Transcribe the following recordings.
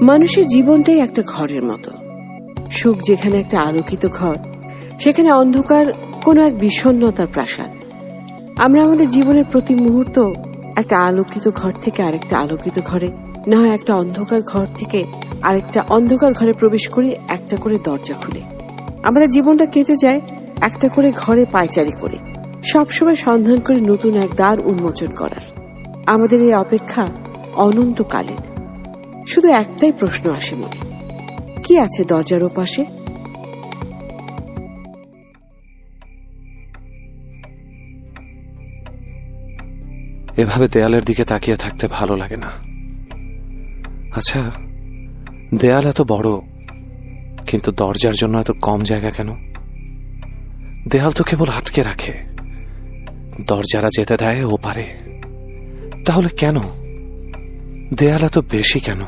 মানুষের জীবনটাই একটা ঘরের মতো। সুখ যেখানে একটা আলোকিত ঘর, সেখানে অন্ধকার কোনো এক বিষণ্ণতার প্রাসাদ। আমরা আমাদের জীবনের প্রতি মুহূর্ত একটা আলোকিত ঘর থেকে আরেকটা আলোকিত ঘরে, না হয় একটা অন্ধকার ঘর থেকে আরেকটা অন্ধকার ঘরে প্রবেশ করি একটা করে দরজা খুলে। আমাদের জীবনটা কেটে যায় একটা করে ঘরে পায়চারি করে, সবসময় সন্ধান করে নতুন এক দ্বার উন্মোচন করার। আমাদের এই অপেক্ষা অনন্তকালের। শুধু একটাই প্রশ্ন আসে মনে, কি আছে দরজার ওপাশে? এভাবে দেয়ালের দিকে তাকিয়ে থাকতে ভালো লাগে না। আচ্ছা, দেয়াল এত বড়, কিন্তু দরজার জন্য এত কম জায়গা কেন? দেয়াল তো কেবল আটকে রাখে, দরজারা যেতে দেয় ওপারে। তাহলে কেন দেয়াল এত বেশি? কেন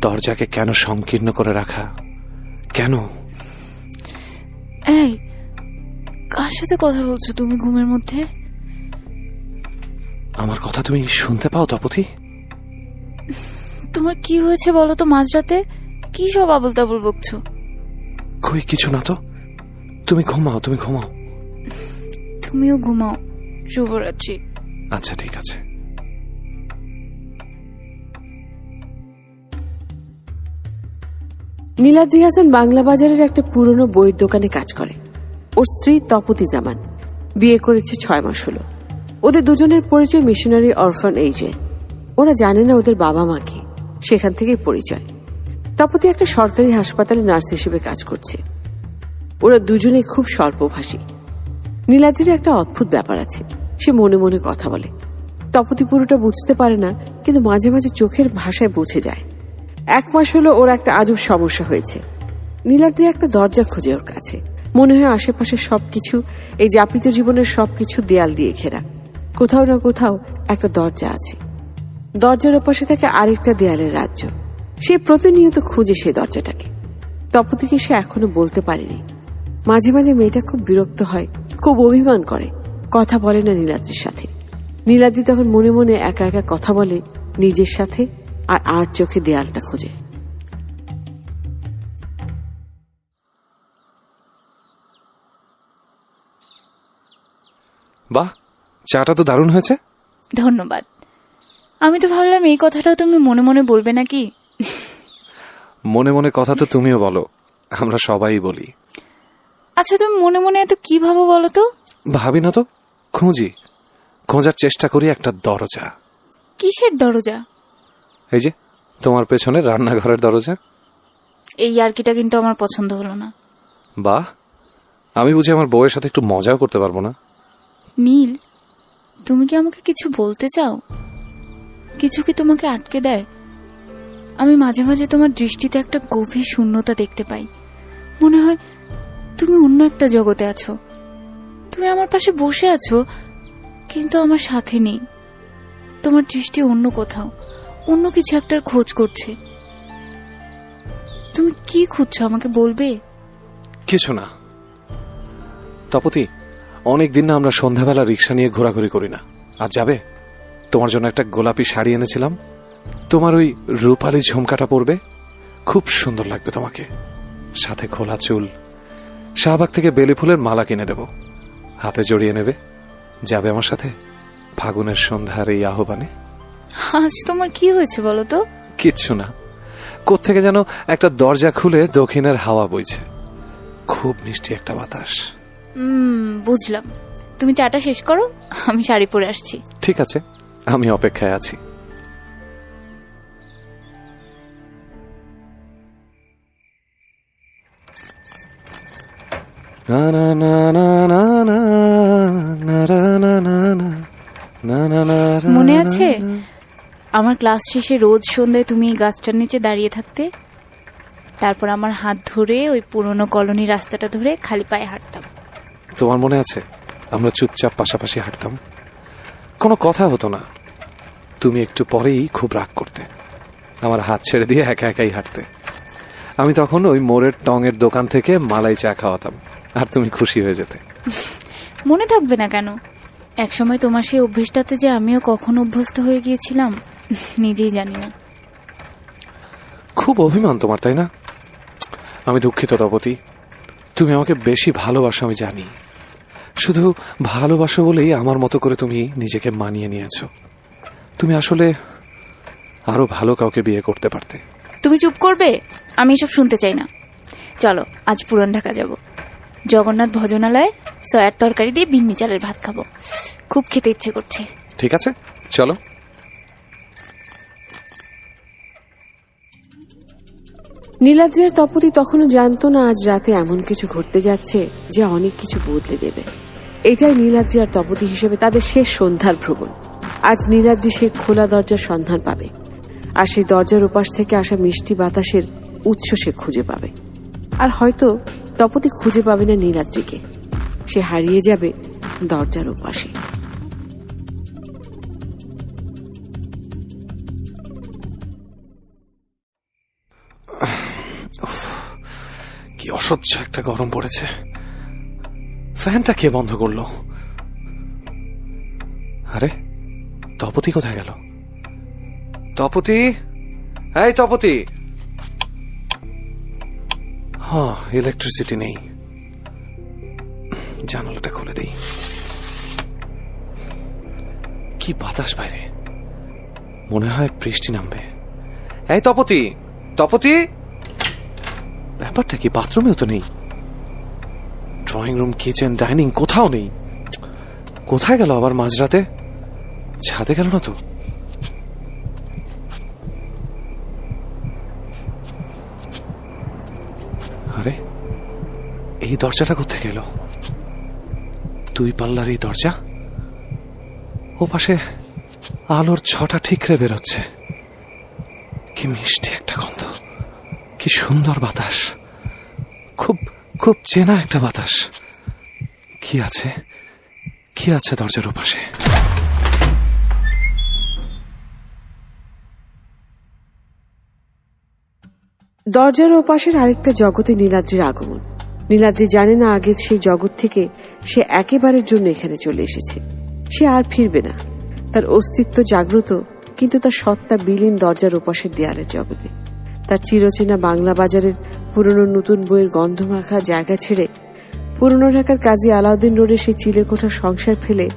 দরজাকে কেন সংকীর্ণ করে রাখা? কেন? এই, কার সাথে কথা বলছো তুমি ঘুমের মধ্যে? আমার কথা তুমি শুনতে পাও তপতি? তোমার কি হয়েছে বলো তো? মাঝরাতে কি সব আবল তাবল বকছো? কই কিছু না তো, তুমি ঘুমাও, তুমি ঘুমাও। তুমিও ঘুমাও। শুভরাত্রি। আচ্ছা ঠিক আছে। নীলাদ্রি হাসান বাংলা বাজারের একটা পুরনো বইয়ের দোকানে কাজ করে। ওর স্ত্রী তপতি জামান, বিয়ে করেছে 6 মাস হলো। ওদের দুজনের পরিচয় মিশনারি অরফান এইজে। ওরা জানে না ওদের বাবা মাকে, সেখান থেকেই পরিচয়। তপতি একটা সরকারি হাসপাতালে নার্স হিসেবে কাজ করছে। ওরা দুজনেই খুব স্বল্পভাষী। নীলাদ্রির একটা অদ্ভুত ব্যাপার আছে, সে মনে মনে কথা বলে। তপতি পুরোটা বুঝতে পারে না, কিন্তু মাঝে মাঝে চোখের ভাষায় বুঝে যায়। 1 মাস হলো ওর একটা আজব সমস্যা হয়েছে। নীলাদ্রি একটা দরজা খুঁজে ওর কাছে। মনে হয় আশেপাশে সবকিছু, এই যাপিত জীবনের সবকিছু দেয়াল দিয়ে ঘেরা। কোথাও না কোথাও একটা দরজা আছে। দরজার ওপাশে থাকে আরেকটা দেয়ালের রাজ্য। সে প্রতিনিয়ত খুঁজে সেই দরজাটাকে। তপতিকে সে এখনো বলতে পারেনি। মাঝে মাঝে মেয়েটা খুব বিরক্ত হয়, খুব অভিমান করে, কথা বলে না নীলাদ্রির সাথে। নীলাদ্রি তখন মনে মনে একা একা কথা বলে নিজের সাথে, আর চোখে দেয়ালটা খোঁজে। বাহ, চাটা তো দারুণ হয়েছে। ধন্যবাদ। আমি তো ভাবলাম এই কথাটাও তুমি মনে মনে বলবে নাকি। মনে মনে কথা তো তুমিও বলো, আমরা সবাই বলি। আচ্ছা, তুমি মনে মনে এত কি ভাবো বলো তো? ভাবি না তো, খোঁজার চেষ্টা করি একটা দরজা। কিসের দরজা? এই যে তোমার পেছনে রান্নাঘরের দরজা। এই আরকিটা কিন্তু আমার পছন্দ হলো না। বাহ, আমি বুঝি আমার বউয়ের সাথে একটু মজাও করতে পারবো না? নীল, তুমি কি আমাকে কিছু বলতে চাও? কিছু কি তোমাকে আটকে দেয়? আমি মাঝে মাঝে তোমার দৃষ্টিতে একটা গভীর শূন্যতা দেখতে পাই। মনে হয় তুমি অন্য একটা জগতে আছো। তুমি আমার পাশে বসে আছো, কিন্তু আমার সাথে নেই। তোমার দৃষ্টি অন্য কোথাও, অন্য কিছু একটার খোঁজ করছে। তুমি কি খুঁজছো আমাকে বলবে? কিছু না তপতি, অনেকদিন না আমরা সন্ধ্যাবেলা রিক্সা নিয়ে ঘোরাঘুরি করি না। আর যাবে? তোমার জন্য একটা গোলাপি শাড়ি এনেছিলাম, তোমার ওই রূপালি ঝুমকাটা পরবে, খুব সুন্দর লাগবে তোমাকে। সাথে খোলা চুল। শাহবাগ থেকে বেলি ফুলের মালা কিনে দেব, হাতে জড়িয়ে নেবে। যাবে আমার সাথে ফাগুনের সন্ধ্যার এই আহ্বানে? আজ তোমার কি হয়েছে বলো তো? কিচ্ছু না, কোত্থেকে যেন একটা দরজা খুলে দক্ষিণের হাওয়া বইছে, খুব মিষ্টি একটা বাতাস। বুঝলাম। তুমি চাটা শেষ করো, আমি শাড়ি পরে আসছি। ঠিক আছে, আমি অপেক্ষায় আছি। মনে আছে আমার ক্লাস শেষে রোজ সন্ধ্যায় তুমি এই গাছটার নিচে দাঁড়িয়ে থাকতে? তারপর আমার হাত ধরে ওই পুরনো কলোনি রাস্তাটা ধরে খালি পায়ে হাঁটতাম। তোমার মনে আছে আমরা চুপচাপ পাশাপাশি হাঁটতাম, কোনো কথা হতো না। তুমি একটু পরেই খুব রাগ করতে, আমার হাত ছেড়ে দিয়ে একা একাই হাঁটতে। আমি তখন ওই মোড়ের টঙের দোকান থেকে মালাই চা খাওয়াতাম, আর তুমি খুশি হয়ে যেতে। মনে থাকবে না কেন? একসময় তোমার সেই অভ্যেসটাতে যে আমিও কখন অভ্যস্ত হয়ে গিয়েছিলাম নিজেই জানি না। খুব অভিমান তোমার, তাই না? আমি দুঃখিত তপতি, তুমি আমাকে বেশি ভালোবাসো আমি জানি। শুধু ভালোবাসো বলেই আমার মতো করে তুমি নিজেকে মানিয়ে নিয়েছো। তুমি আসলে আরো ভালো কাউকে বিয়ে করতে পারতে। তুমি চুপ করবে? আমি এসব শুনতে চাই না। চলো আজ পুরান ঢাকা যাব, জগন্নাথ ভজনালয়ে সয়ার তরকারি দিয়ে বিন্নি চালের ভাত খাবো। খুব খেতে ইচ্ছে করছে। ঠিক আছে, চলো। নীলাদ্রি আর তপতি তখনও জানতো না আজ রাতে এমন কিছু ঘটতে যাচ্ছে যা অনেক কিছু বদলে দেবে। এটাই নীলাদ্রি আর তপতি হিসেবে তাদের শেষ সন্ধ্যার ভ্রমণ। আজ নীলাদ্রি সে খোলা দরজার সন্ধান পাবে, আর সেই দরজার ওপাশ থেকে আসা মিষ্টি বাতাসের উৎস সে খুঁজে পাবে। আর হয়তো তপতি খুঁজে পাবে না নীলাদ্রিকে, সে হারিয়ে যাবে দরজার ওপাশে। কি অসহ্য একটা গরম পড়েছে। ফ্যানটা কে বন্ধ করলো? আরে তপতি কোথায় গেল? তপতি, এই তপতি। হ্যাঁ, ইলেকট্রিসিটি নেই। জানালাটা খুলে দেই। কি বাতাস বাইরে, মনে হয় বৃষ্টি নামবে। এই তপতি, তপতি। ব্যাপারটা কি? বাথরুমেও তো নেই, ড্রয়িং রুম, কিচেন, ডাইনিং কোথাও নেই। কোথায় গেল আবার মাঝরাতে? ছাদে গেল না তো? আরে এই দরজাটা কোথায় গেল? 2 পাল্লার এই দরজা, ও পাশে আলোর ছটা ঠিকরে বেরোচ্ছে। কি মিষ্টি একটা গন্ধ, কি সুন্দর বাতাস, খুব খুব চেনা একটা বাতাস। কি আছে, কি আছে দরজার ওপাশে? দরজার ওপাশের আরেকটা জগতে নীলাদ্রির আগমন। নীলাদ্রি জানে না আগের সেই জগৎ থেকে সে একেবারের জন্য এখানে চলে এসেছে। সে আর ফিরবে না। তার অস্তিত্ব জাগ্রত, কিন্তু তার সত্তা বিলীন দরজার ওপাশের দেয়ালের জগতে। তার চিরচেনা বাংলা বাজারের পুরনো নতুন বইয়ের গন্ধমাখা জায়গা ছেড়ে পুরনো ঢাকার কাজী আলাউদ্দিন রোডে সেই চিলেকোঠা সংসার ফেলে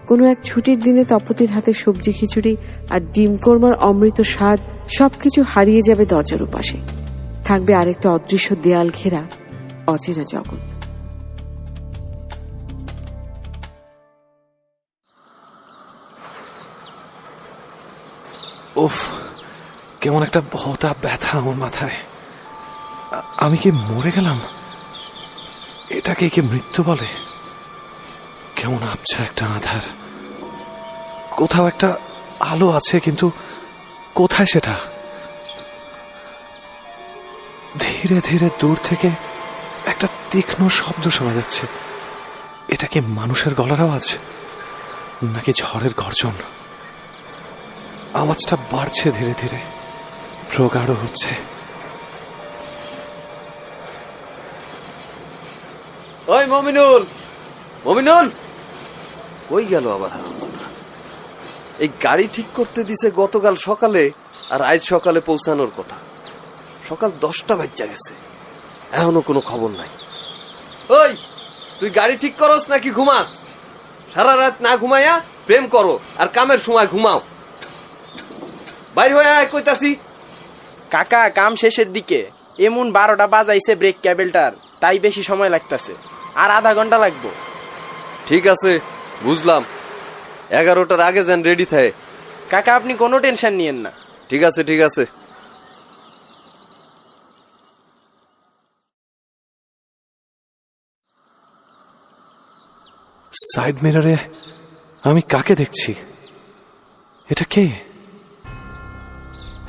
কোনো এক ছুটির দিনে তপতির হাতে সবজি খিচুড়ি আর ডিম কোরমার অমৃত স্বাদ সবকিছু হারিয়ে যাবে দরজার ওপাশে। থাকবে আরেকটা অদৃশ্য দেয়াল ঘেরা অচেনা জগৎ। উফ, কেমন একটা ভোঁতা ব্যথা আমার মাথায়। আমি কি মরে গেলাম? এটাকে কি মৃত্যু বলে? কেমন আবছা একটা আধার, কোথাও একটা আলো আছে, কিন্তু কোথায় সেটা? ধীরে ধীরে দূর থেকে একটা তীক্ষ্ণ শব্দ শোনা যাচ্ছে। এটা কি মানুষের গলার আওয়াজ, নাকি ঝড়ের গর্জন? আওয়াজটা বাড়ছে ধীরে ধীরে, প্রগাঢ় হচ্ছে। ওই মমিনুল, মমিনুল কই গেল আবার? এই গাড়ি ঠিক করতে দিছে গতকাল সকালে, আর আজ সকালে পৌঁছানোর কথা। সকাল 10টা বাজে গেছে, এখনো কোনো খবর নাই। ওই তুই গাড়ি ঠিক করস নাকি ঘুমাস? সারা রাত না ঘুমাইয়া প্রেম করো আর কামের সময় ঘুমাও। বাইর হয়ে আয় কইতাছি। কাকা কাম শেষের দিকে, এমন 12টা বাজাইছে ব্রেক ক্যাবেলটার, তাই বেশি সময় লাগতেছে। আর আধা ঘন্টা লাগবো। ঠিক আছে, বুঝলাম। 11টার আগে যেন রেডি থাকে। কাকা আপনি কোনো টেনশন নিয়েন না। ঠিক আছে, ঠিক আছে। সাইড মিররে আমি কাকে দেখছি? এটা কে?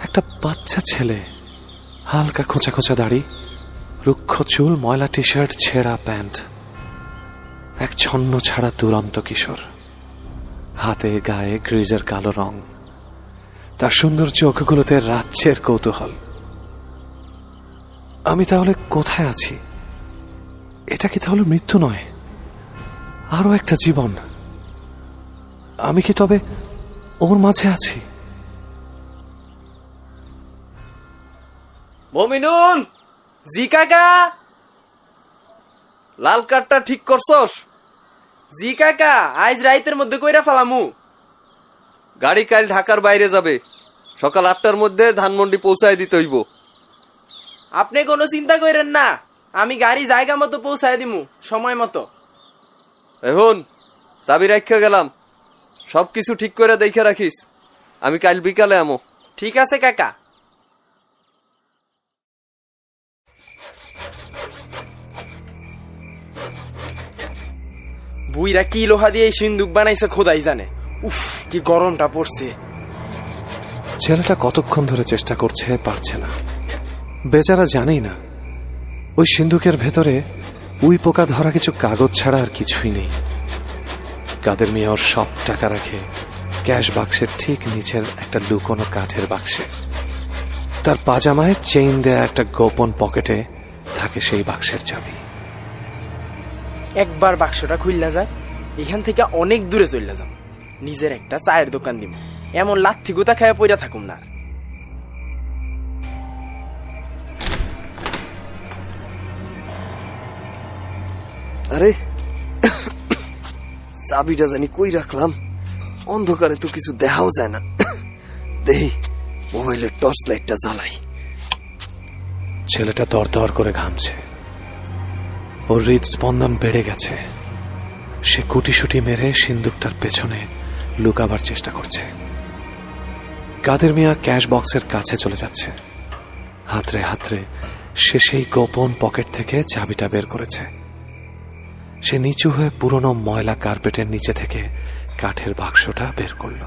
একটা বাচ্চা ছেলে, হালকা খোঁচা খোঁচা দাড়ি, রুক্ষ চুল, ময়লা টি শার্ট, ছেঁড়া প্যান্ট। এক ছন্ন ছাড়া দুরন্ত কিশোর, হাতে গায়ে গ্রিজের কালো রং। তার সুন্দর চোখগুলোতে রাজ্যের কৌতূহল। আমি তাহলে কোথায় আছি? এটা কি তাহলে মৃত্যু নয়, আরো একটা জীবন? আমি কি তবে ওর মাঝে আছি? মমিনুল, জি কাকা। লাল কার্ডটা ঠিক করছস? জি কাকা, আজ রাইতের মধ্যে কইরা ফেলামু। গাড়ি কাল ঢাকার বাইরে যাবে, সকাল 8টার মধ্যে ধানমন্ডি পৌঁছায় দিতে হইব। আপনি কোনো চিন্তা করেন না, আমি গাড়ি জায়গা মতো পৌঁছায় দিমু সময় মতো। এখন চাবি রাখা গেলাম, সবকিছু ঠিক করে দেখে রাখিস। আমি কাল বিকালে আমো। ঠিক আছে কাকা। বুইরা কি লোহা দিয়ে এই সিন্দুক বানাইছে খোদাই জানে। উফ, কি গরমটা পড়ছে। ছেলেটা কতক্ষণ ধরে চেষ্টা করছে, পারছে না। বেচারা জানেই না ওই সিন্ধুকের ভেতরে উই পোকা ধরা কিছু কাগজ ছাড়া আর কিছুই নেই। কাদের মিয়া ওর সব টাকা রাখে ক্যাশ বাক্সের ঠিক নিচের একটা লুকোনো কাঠের বাক্সে। তার পাজামায় চেইন দেয়া একটা গোপন পকেটে থাকে সেই বাক্সের চাবি। একবার বাক্সটা খুললা যায়, এখান থেকে অনেক দূরে চলে যাব। নিজের একটা চায়ের দোকান দিব, এমন লাথি গোতা খায় পইরা থাকুম না। আরে চাবিটা জানি কই রাখলাম, অন্ধকারে তো কিছু দেখাও যায় না। দেহি মোবাইলের টর্চ লাইটটা জ্বালাই। ছেলেটা দরদর করে ঘামছে, ওর হৃদস্পন্দন বেড়ে গেছে। সে কুটিসুটি মেরে সিন্দুকটার পেছনে লুকাবার চেষ্টা করছে। কাদের মিয়া ক্যাশ বক্সের কাছে চলে যাচ্ছে। হাতরে হাতরে সে সেই গোপন পকেট থেকে চাবিটা বের করেছে। সে নিচু হয়ে পুরনো ময়লা কার্পেটের নিচে থেকে কাঠের বাক্সটা বের করল,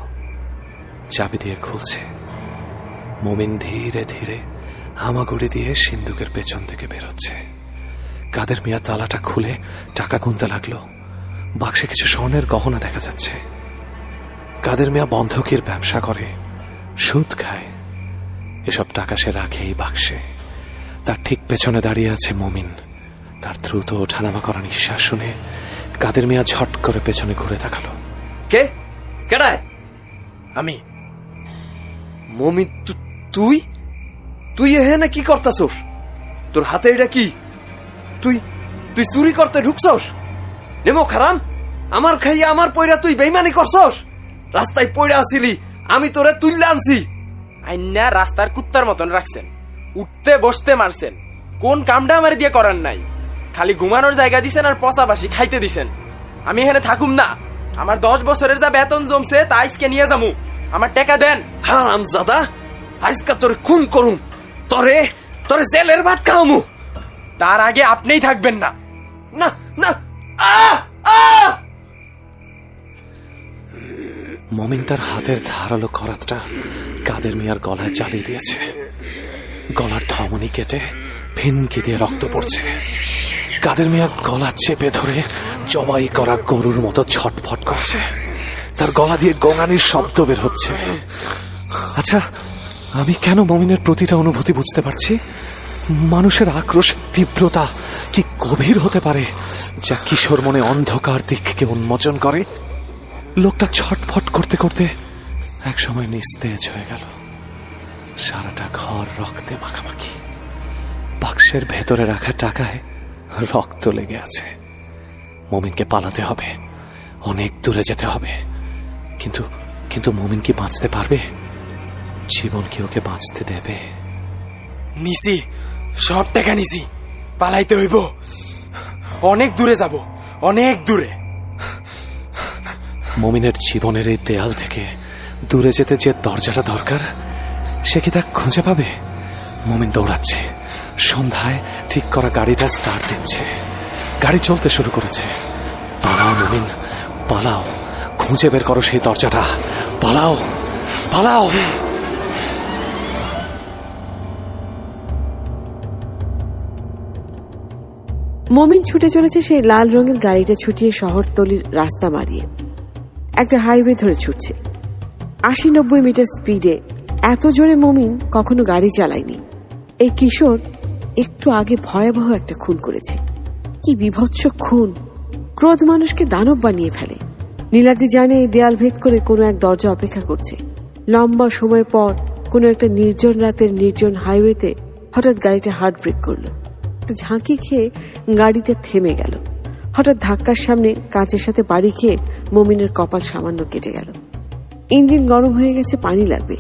চাবি দিয়ে খুলছে। মুমিন ধীরে ধীরে হামাগুড়ি দিয়ে সিন্দুকের পেছন থেকে বেরোচ্ছে। কাদের মিয়া তালাটা খুলে টাকা গুনতে লাগলো। বাক্সে কিছু স্বর্ণের গহনা দেখা যাচ্ছে। কাদের মিয়া বন্ধকির ব্যবসা করে, সুদ খায়। এসব টাকা সে রাখে এই বাক্সে। তার ঠিক পেছনে দাঁড়িয়ে আছে মমিন। তার দ্রুত ওঠানামা করা নিঃশ্বাস শুনে কাদের মিয়া ঝট করে পেছনে ঘুরে তাকালো। কে কেডায়? আমি। মমি, তুই তুই এখানে কি করতাছস? তোর হাতে এটা কি? তুই তুই চুরি করতে ঢুকছস? নেমো খারাম, আমার খাইয়া আমার পয়রা তুই বেইমানি করছস। রাস্তায় পয়রা আসিলি, আমি তোরে তুললে আনছি। আইনা রাস্তার কুত্তার মতন রাখছেন, উঠতে বসতে মারছেন। কোন কামটা আমার দিয়ে করার নাই, খালি ঘুমানোর জায়গা দিছেন আর পচাবাসি খাইতে দিছেন। আমি এখানে থাকুম না। আমার 10 বছরের যা বেতন জমছে তা আজকে নিয়ে যামু। আমার টাকা দেন। হারাম জাদা, আজকা তোরে খুন করুম, তোরে তোরে জেলের ভাত খাওয়ামু। তার আগে আপনিই থাকবেন না। না না, মমিন তার হাতের ধারালো করাতটা কাদের মিয়ার গলায় চালিয়ে দিয়েছে। গলার ধমনী কেটে ফিনকি দিয়ে রক্ত পড়ছে। কাদের মিয়া গলা চেপে ধরে জবাই করা গরুর মতো ছটফট করছে। তার গলা দিয়ে গোঙানির শব্দ বের হচ্ছে। আচ্ছা, আমি কেন মমিনের প্রতিটা অনুভূতি বুঝতে পারছি। মানুষের আক্রোশ তীব্রতা কি গভীর হতে পারে, যা কিশোর মনে অন্ধকার দিককে উন্মোচন করে। লোকটা ছটফট করতে করতে একসময় নিস্তেজ হয়ে গেল। সারাটা ঘর রক্তে মাখামাখি। বাক্সের ভেতরে রাখা টাকায় রক্ত লেগে আছে। মমিনকে পালাতে হবে, অনেক দূরে যেতে হবে। কিন্তু কিন্তু মমিন কি বাঁচতে পারবে? জীবন কি ওকে বাঁচতে দেবে? নিছি, সব টাকা নিছি। পালাইতে হইব, অনেক দূরে যাব, অনেক দূরে। মমিনের জীবনের এই দেয়াল থেকে দূরে যেতে যে দরজাটা দরকার, সে কি তা খুঁজে পাবে? মমিন দৌড়াচ্ছে। সন্ধ্যায় ঠিক করা গাড়িটা স্টার্ট দিচ্ছে। গাড়ি চলতে শুরু করেছে। পালাও মমিন, পালাও, খুঁজে বের করো সেই দরজাটা। পালাও, পালাও। মমিন ছুটে চলেছে সেই লাল রঙের গাড়িটা ছুটিয়ে শহরতলির রাস্তা মারিয়ে। একটা হাইওয়ে ধরে ছুটছে 80-90 মিটার স্পিডে। এত জোরে মমিন কখনো গাড়ি চালায়নি। এই কিশোর একটু আগে ভয়াবহ একটা খুন করেছে। কি বিভৎস খুন! ক্রোধ মানুষকে দানব বানিয়ে ফেলে। নীলাদ্রি জানে এই দেয়াল ভেদ করে কোনো এক দরজা অপেক্ষা করছে। লম্বা সময় পর কোনো একটা নির্জন রাতের নির্জন হাইওয়েতে হঠাৎ গাড়িটা হার্ড ব্রেক করলো। একটা ঝাঁকি খেয়ে গাড়িটা থেমে গেল। হঠাৎ ধাক্কার সামনে কাঁচের সাথে বাড়ি খেয়ে মমিনের কপাল সামান্য কেটে গেল। ইঞ্জিন গরম হয়ে গেছে, পানি লাগবে।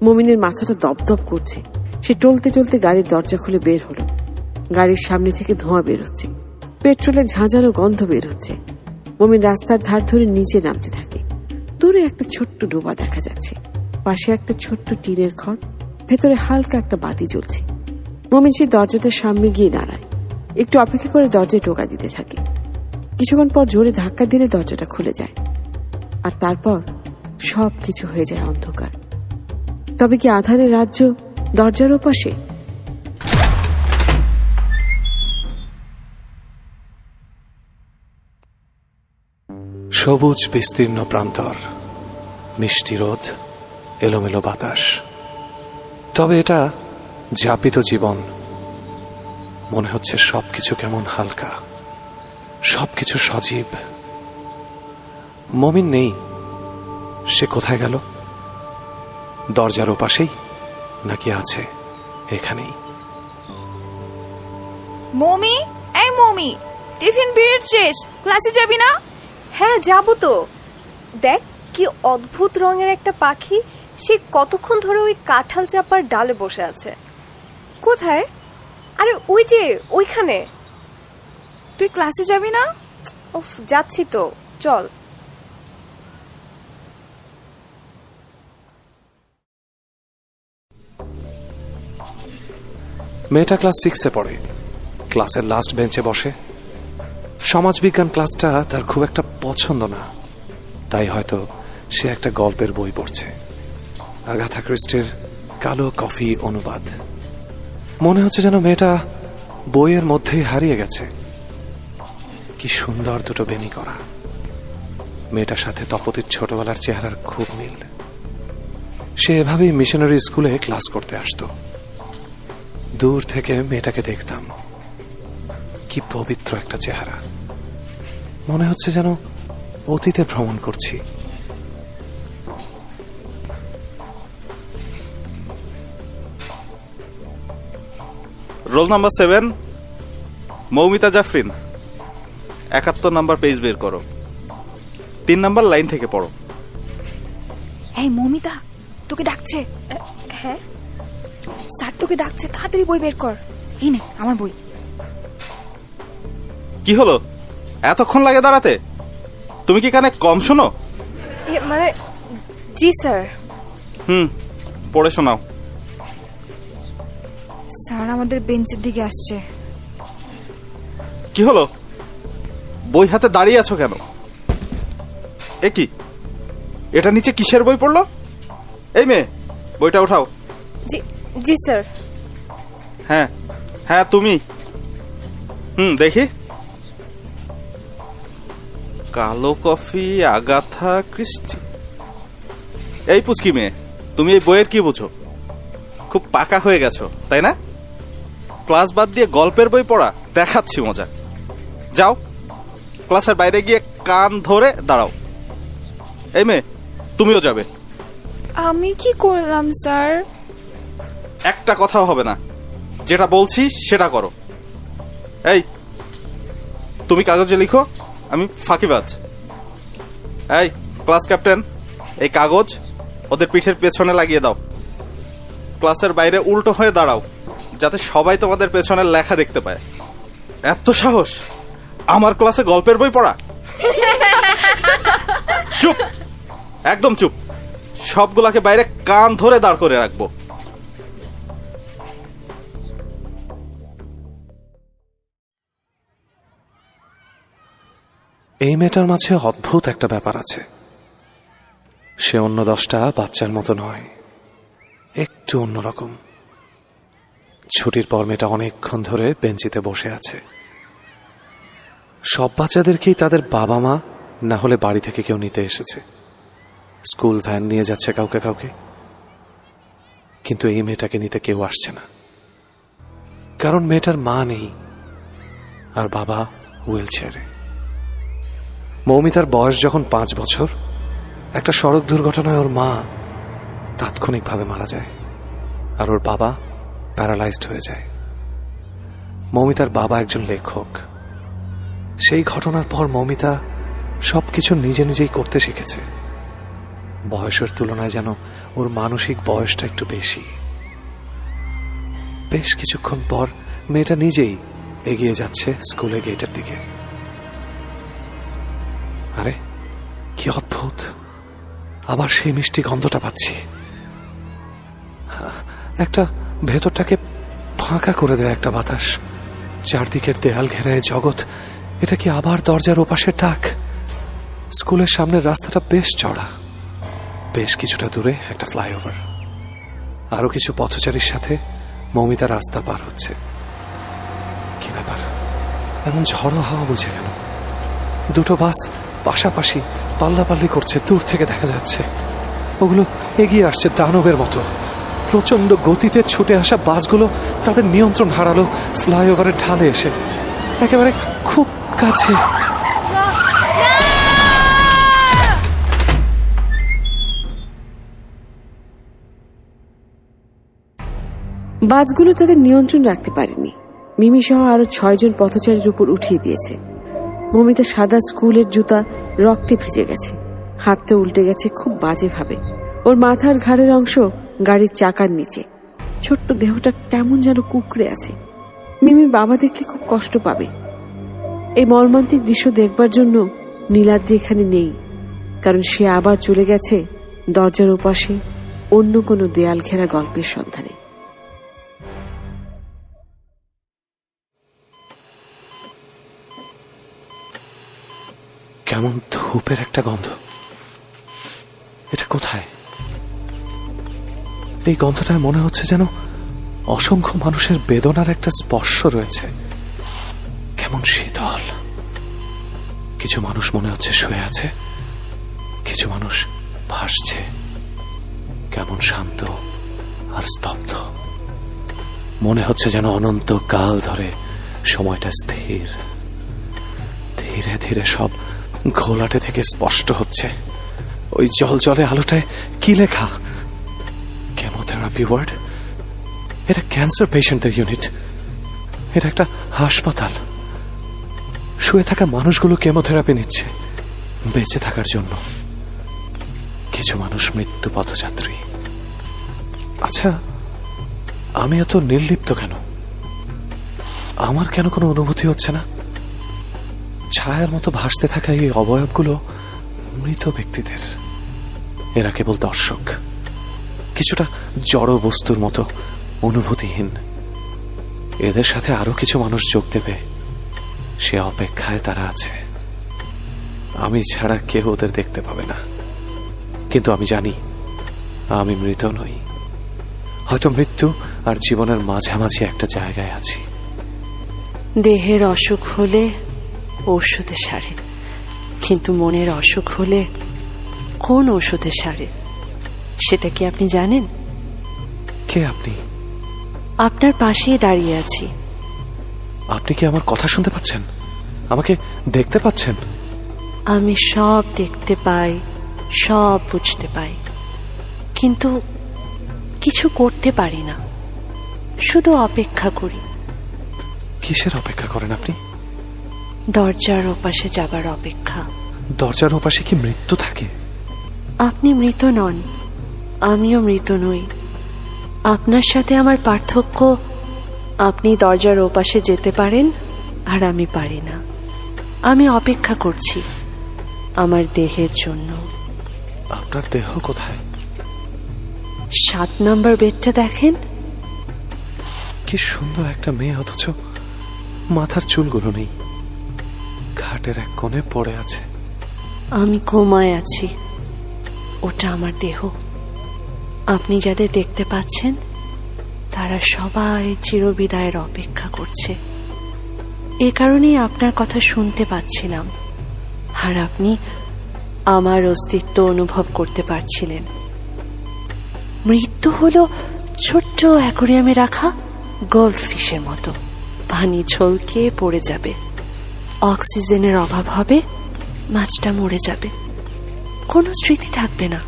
মমিনের মাথাটা দপদপ করছে। সে টলতে টলতে গাড়ির দরজা খুলে বের হলো। গাড়ির সামনে থেকে ধোঁয়া বের হচ্ছে, পেট্রোলের ঝাঁঝালো গন্ধ বের হচ্ছে। মমিন রাস্তার ধার ধরে নিচে নামতে থাকে। দূরে একটা ছোট্ট ডোবা দেখা যাচ্ছে, পাশে একটা ছোট্ট টিনের ঘর, ভেতরে হালকা একটা বাতি জ্বলছে। মমিন সেই দরজাটার সামনে গিয়ে দাঁড়ায়, একটু অপেক্ষা করে দরজায় টোকা দিতে থাকে। কিছুক্ষণ পর জোরে ধাক্কা দিলে দরজাটা খুলে যায়, আর তারপর সব কিছু হয়ে যায় অন্ধকার। তবে কি আধারের রাজ্য দরজার ওপাশে? সবুজ বিস্তীর্ণ প্রান্তর, মিষ্টি রোদ, এলোমেলো বাতাস। তবে এটা যাপিত জীবন। মনে হচ্ছে সবকিছু কেমন হালকা, সবকিছু সজীব। মমিন নেই। সে কোথায় গেল? দরজার ওপাশেই নাকি আছে এখানেই? মমি, এই মমি, টিফিন পিরিয়ড শেষ, ক্লাসে যাবি না? হ্যাঁ যাবো তো। দেখ কি অদ্ভুত রঙের একটা পাখি, সে কতক্ষণ ধরে ওই কাঁঠাল চাপার ডালে বসে আছে। কোথায়? আরে ওই যে ওইখানে। তুই ক্লাসে যাবি না? উফ, যাচ্ছি তো, চল। মেয়েটা ক্লাস 6-এ পড়ে, ক্লাসের লাস্ট বেঞ্চে বসে। সমাজবিজ্ঞান ক্লাসটা তার খুব একটা পছন্দ না, তাই হয়তো সে একটা গল্পের বই পড়ছে, আগাথা ক্রিস্টির কালো কফি অনুবাদ। মনে হচ্ছে যেন মেয়েটা বইয়ের মধ্যেই হারিয়ে গেছে। কি সুন্দর দুটো বেনি করা। মেয়েটার সাথে তপতির ছোটবেলার চেহারার খুব মিল। সে এভাবেই মিশনারি স্কুলে ক্লাস করতে আসতো। দূর থেকে মেয়েটাকে দেখতাম, কি পবিত্র একটা চেহারা। মনে হচ্ছে যেন অতীতে ভ্রমণ করছি। Roll number 7, Moumita Jafrin. 71 number page বের করো, 3 নাম্বার লাইন থেকে পড়ো। এই মমিতা, তোকে ডাকছে। হ্যাঁ স্যার তোকে ডাকছে, তাড়াতাড়ি বই বের কর। এই নে আমার বই। কি হলো, এতক্ষণ লাগে দাঁড়াতে? তুমি কি কানে কম শোনো? মানে জি স্যার। পড়ে শোনাও। স্যার আমাদের বেঞ্চের দিকে আসছে। কি হলো, বই হাতে দাঁড়িয়ে আছো কেন? এ কি, এটা নিচে কিসের বই পড়লো? এই মেয়ে, বইটা উঠাও। জি জি স্যার। হ্যাঁ হ্যাঁ তুমি। দেখি। কালো কফি, আগাথা ক্রিস্টি। এই পুচকি মেয়ে, তুমি এই বইয়ের কি বুঝো? খুব পাকা হয়ে গেছো তাই না? ক্লাস বাদ দিয়ে গল্পের বই পড়া, দেখাচ্ছি মজা। যাও, ক্লাসের বাইরে গিয়ে কান ধরে দাঁড়াও। এই মেয়ে, তুমিও যাবে। আমি কি করলাম স্যার? একটা কথাও হবে না, যেটা বলছি সেটা করো। এই, তুমি কাগজে লিখো, আমি ফাঁকিবাজ। এই ক্লাস ক্যাপ্টেন, এই কাগজ ওদের পিঠের পেছনে লাগিয়ে দাও। ক্লাসের বাইরে উল্টো হয়ে দাঁড়াও, যাতে সবাই তোমাদের পেছনের লেখা দেখতে পায়। এত সাহস আমার ক্লাসে গল্পের বই পড়া? চুপ, একদম চুপ। সবগুলাকে বাইরে কান ধরে দাঁড় করে রাখবো। এই মেয়েটার মাঝে অদ্ভুত একটা ব্যাপার আছে। সে অন্য 10টা বাচ্চার মতো নয়, একটু অন্যরকম। ছুটির পর মেয়েটা অনেকক্ষণ ধরে বেঞ্চিতে বসে আছে। সব বাচ্চাদেরকেই তাদের বাবা মা না হলে বাড়ি থেকে কেউ নিতে এসেছে, স্কুল ভ্যান নিয়ে যাচ্ছে কাউকে কাউকে। কিন্তু এই মেয়েটাকে নিতে কেউ আসছে না, কারণ মেয়েটার মা নেই আর বাবা হুইল চেয়ারে। মৌমিতার বয়স যখন 5 বছর, একটা সড়ক দুর্ঘটনায় ওর মা তাৎক্ষণিকভাবে মারা যায় আর ওর বাবা প্যারালাইজড হয়ে যায়। মৌমিতার বাবা একজন লেখক। সেই ঘটনার পর মৌমিতা সবকিছু নিজে নিজেই করতে শিখেছে। বয়সের তুলনায় যেন ওর মানসিক বয়সটা একটু বেশি। বেশ কিছুক্ষণ পর মেয়েটা নিজেই এগিয়ে যাচ্ছে স্কুলের গেটের দিকে। আরে কি অদ্ভুত, আবার সেই মিষ্টি গন্ধটা পাচ্ছি। একটা ভেতরটাকে ফাঁকা করে দেয় একটা বাতাস। চারদিকের দেয়াল ঘেরায় জগৎ, এটা কি আবার দরজার ওপাশের ডাক? স্কুলের সামনের রাস্তাটা বেশ চড়া। বেশ কিছুটা দূরে একটা ফ্লাইওভার। আরো কিছু পথচারীর সাথে মৌমিতা রাস্তা পার হচ্ছে। কি ব্যাপার, এমন ঝড়ো হাওয়া বুঝে কেন? দুটো বাস পাশাপাশি পাল্লাপাল্লি করছে, দূর থেকে দেখা যাচ্ছে। ওগুলো এগিয়ে আসছে দানবের মতো। প্রচন্ড গতিতে ছুটে আসা বাসগুলো তাদের নিয়ন্ত্রণ হারালো ফ্লাইওভারের ঢালে এসে, একেবারে খুব কাছে। বাসগুলো তাদের নিয়ন্ত্রণ রাখতে পারেনি। মিমি সহ আরো 6 জন পথচারীর উপর উঠিয়ে দিয়েছে। মৌমিতা সাদা স্কুলের জুতা রক্তে ভিজে গেছে, হাতটা উল্টে গেছে খুব বাজেভাবে। ওর মাথার ঘাড়ের অংশ গাড়ির চাকার নিচে। ছোট্ট দেহটা কেমন যেন কুঁকড়ে আছে। মিমির বাবা দেখলে খুব কষ্ট পাবে। এই মর্মান্তিক দৃশ্য দেখবার জন্য নীলাদ্রি এখানে নেই, কারণ সে আবার চলে গেছে দরজার ওপাশে অন্য কোনো দেয়াল ঘেরা গল্পের সন্ধানে। কেমন ধূপের একটা গন্ধ। এটা কোথায়? এই গন্ধটায় মনে হচ্ছে যেন অসংখ্য মানুষের বেদনার একটা স্পর্শ রয়েছে। কেমন শীতল। কিছু মানুষ মনে হচ্ছে শুয়ে আছে, কিছু মানুষ ভাসছে। কেমন শান্ত আর স্তব্ধ। মনে হচ্ছে যেন অনন্ত কাল ধরে সময়টা স্থির। ধীরে ধীরে সব ঘোলাটে থেকে স্পষ্ট হচ্ছে। ওই জলজলে আলোটায় কি লেখা? Chemotherapy ward. এটা ক্যান্সার পেশেন্টদের ইউনিট। এটা একটা হাসপাতাল। শুয়ে থাকা মানুষগুলো কেমোথেরাপি নিচ্ছে বেঁচে থাকার জন্য। কিছু মানুষ মৃত্যু পথযাত্রী। আচ্ছা, আমি এত নির্লিপ্ত কেন? আমার কেন কোনো অনুভূতি হচ্ছে না? ছায়ার মতো ভাসতে থাকা এই অবয়বগুলো মৃত ব্যক্তিদের। এরা কেবল দর্শক, কিছুটা জড় বস্তুর মতো অনুভূতিহীন। এদের সাথে আরো কিছু মানুষ যোগ দেবে, সে অপেক্ষায় তারা আছে। আমি ছাড়া কেউ ওদের দেখতে পাবে না, কিন্তু আমি জানি আমি মৃত নই। হয়তো মৃত্যু আর জীবনের মাঝামাঝি একটা জায়গায় আছি। দেহের অসুখ হলে ঔষধে সারে, কিন্তু মনের অসুখ হলে কোন ঔষধে সারে সেটা কি আপনি জানেন? কে আপনি? আপনার পাশেই দাঁড়িয়ে আছি। আপনি কি আমার কথা শুনতে পাচ্ছেন? আমাকে দেখতে পাচ্ছেন? আমি সব দেখতে পাই, সব বুঝতে পাই, কিন্তু কিছু করতে পারি না। শুধু অপেক্ষা করি। কিসের অপেক্ষা করেন আপনি? দরজার ওপাশে যাবার অপেক্ষা। দরজার ওপাশে কি মৃত্যু থাকে? আপনি মৃত নন, আমিও মৃত নই। আপনার সাথে আমার পার্থক্য, আপনি দরজার ওপাশে যেতে পারেন আর আমি পারি না। আমি অপেক্ষা করছি আমার দেহের জন্য। আপনার দেহ কোথায়? 7 নম্বর বেডটা দেখেন। কি সুন্দর একটা মেয়ে, অথচ মাথার চুলগুলো নেই। খাটের এক কোণে পড়ে আছে। আমি ঘুমায় আছি, ওটা আমার দেহ। আপনি যাদের দেখতে পাচ্ছেন তারা সবাই চিরবিদায়ের অপেক্ষা করছে। এ কারণেই আপনার কথা শুনতে পাচ্ছিলাম, আর আপনি আমার অস্তিত্ব অনুভব করতে পারছিলেন। মৃত্যু হলো ছোট্ট অ্যাকোরিয়ামে রাখা গোল্ডফিশের মতো। পানি ছলকে পড়ে যাবে, অক্সিজেনের অভাব হবে, মাছটা মরে যাবে, কোনো স্মৃতি থাকবে না,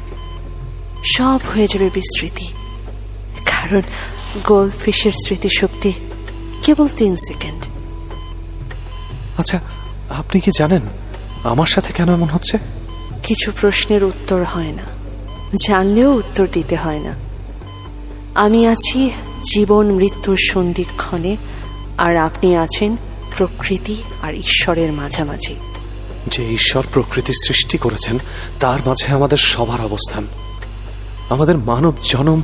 সব হয়ে যাবে বিস্মৃতি। কারণ গোল্ড ফিশের স্মৃতিশক্তি কেবল 3 সেকেন্ড। আচ্ছা, আপনি কি জানেন আমার সাথে কেন এমন হচ্ছে? কিছু প্রশ্নের উত্তর হয় না, জানলেও উত্তর দিতে হয় না। আমি আছি জীবন মৃত্যুর সন্ধিক্ষণে, আর আপনি আছেন প্রকৃতি আর ঈশ্বরের মাঝামাঝি। যে ঈশ্বর প্রকৃতির সৃষ্টি করেছেন তার মাঝে আমাদের সবার অবস্থান। আমাদের মানব জনম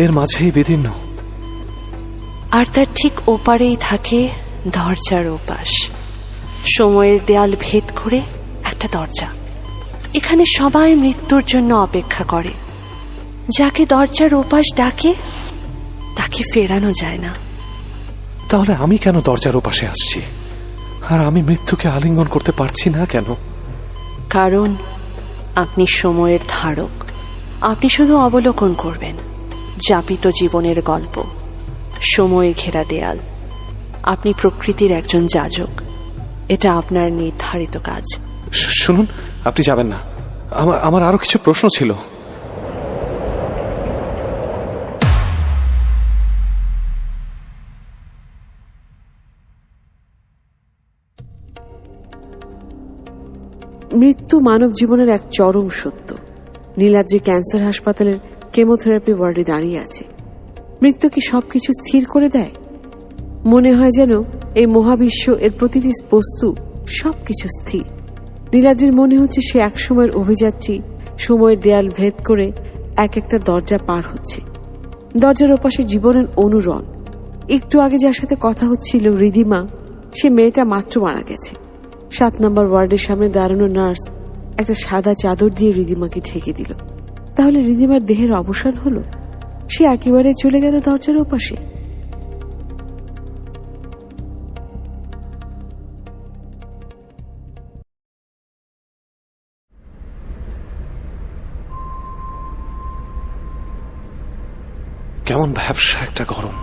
এর মাঝেই বিদীর্ণ। আর তার ঠিক ওপারেই থাকে দরজার ওপাশ, সময়ের দেয়াল ভেদ করে একটা দরজা। এখানে সবাই মৃত্যুর জন্য অপেক্ষা করে। যাকে দরজার ওপাশ ডাকে তাকে ফেরানো যায় না। তাহলে আমি কেন দরজার ওপাশে আসছি, আর আমি মৃত্যুকে আলিঙ্গন করতে পারছি না কেন? কারণ আপনি সময়ের ধারক। আপনি শুধু অবলোকন করবেন যাপিত জীবনের গল্প, সময় ঘেরা দেয়াল। আপনি প্রকৃতির একজন যাজক, এটা আপনার নির্ধারিত কাজ। শুনুন, আপনি যাবেন না, আমার আরো কিছু প্রশ্ন ছিল। মৃত্যু মানব জীবনের এক চরম সত্য। নীলাদ্রি ক্যান্সার হাসপাতালের কেমোথেরাপি ওয়ার্ডে দাঁড়িয়ে আছে। মৃত্যু কি সবকিছু স্থির করে দেয়? মনে হয় যেন এই মহাবিশ্ব, এর প্রতিটি বস্তু, সবকিছু স্থির। নীলাদ্রির মনে হচ্ছে সে এক সময়ের অভিযাত্রী, সময়ের দেয়াল ভেদ করে এক একটা দরজা পার হচ্ছে। দরজার ওপাশে জীবনের অনুরণ। একটু আগে যার সাথে কথা হচ্ছিল, রিধিমা, সে মেয়েটা মাত্র মারা গেছে। 7 নম্বর ওয়ার্ডের সামনে দাঁড়ানো নার্স একটা সাদা চাদর দিয়ে রিধিমাকে ঢেকে দিল। তাহলে রিধিমার দেহের অবসান হলো? সে একেবারে চলে গেল দরজার ওপাশে? কেমন ব্যবসা একটা গরম,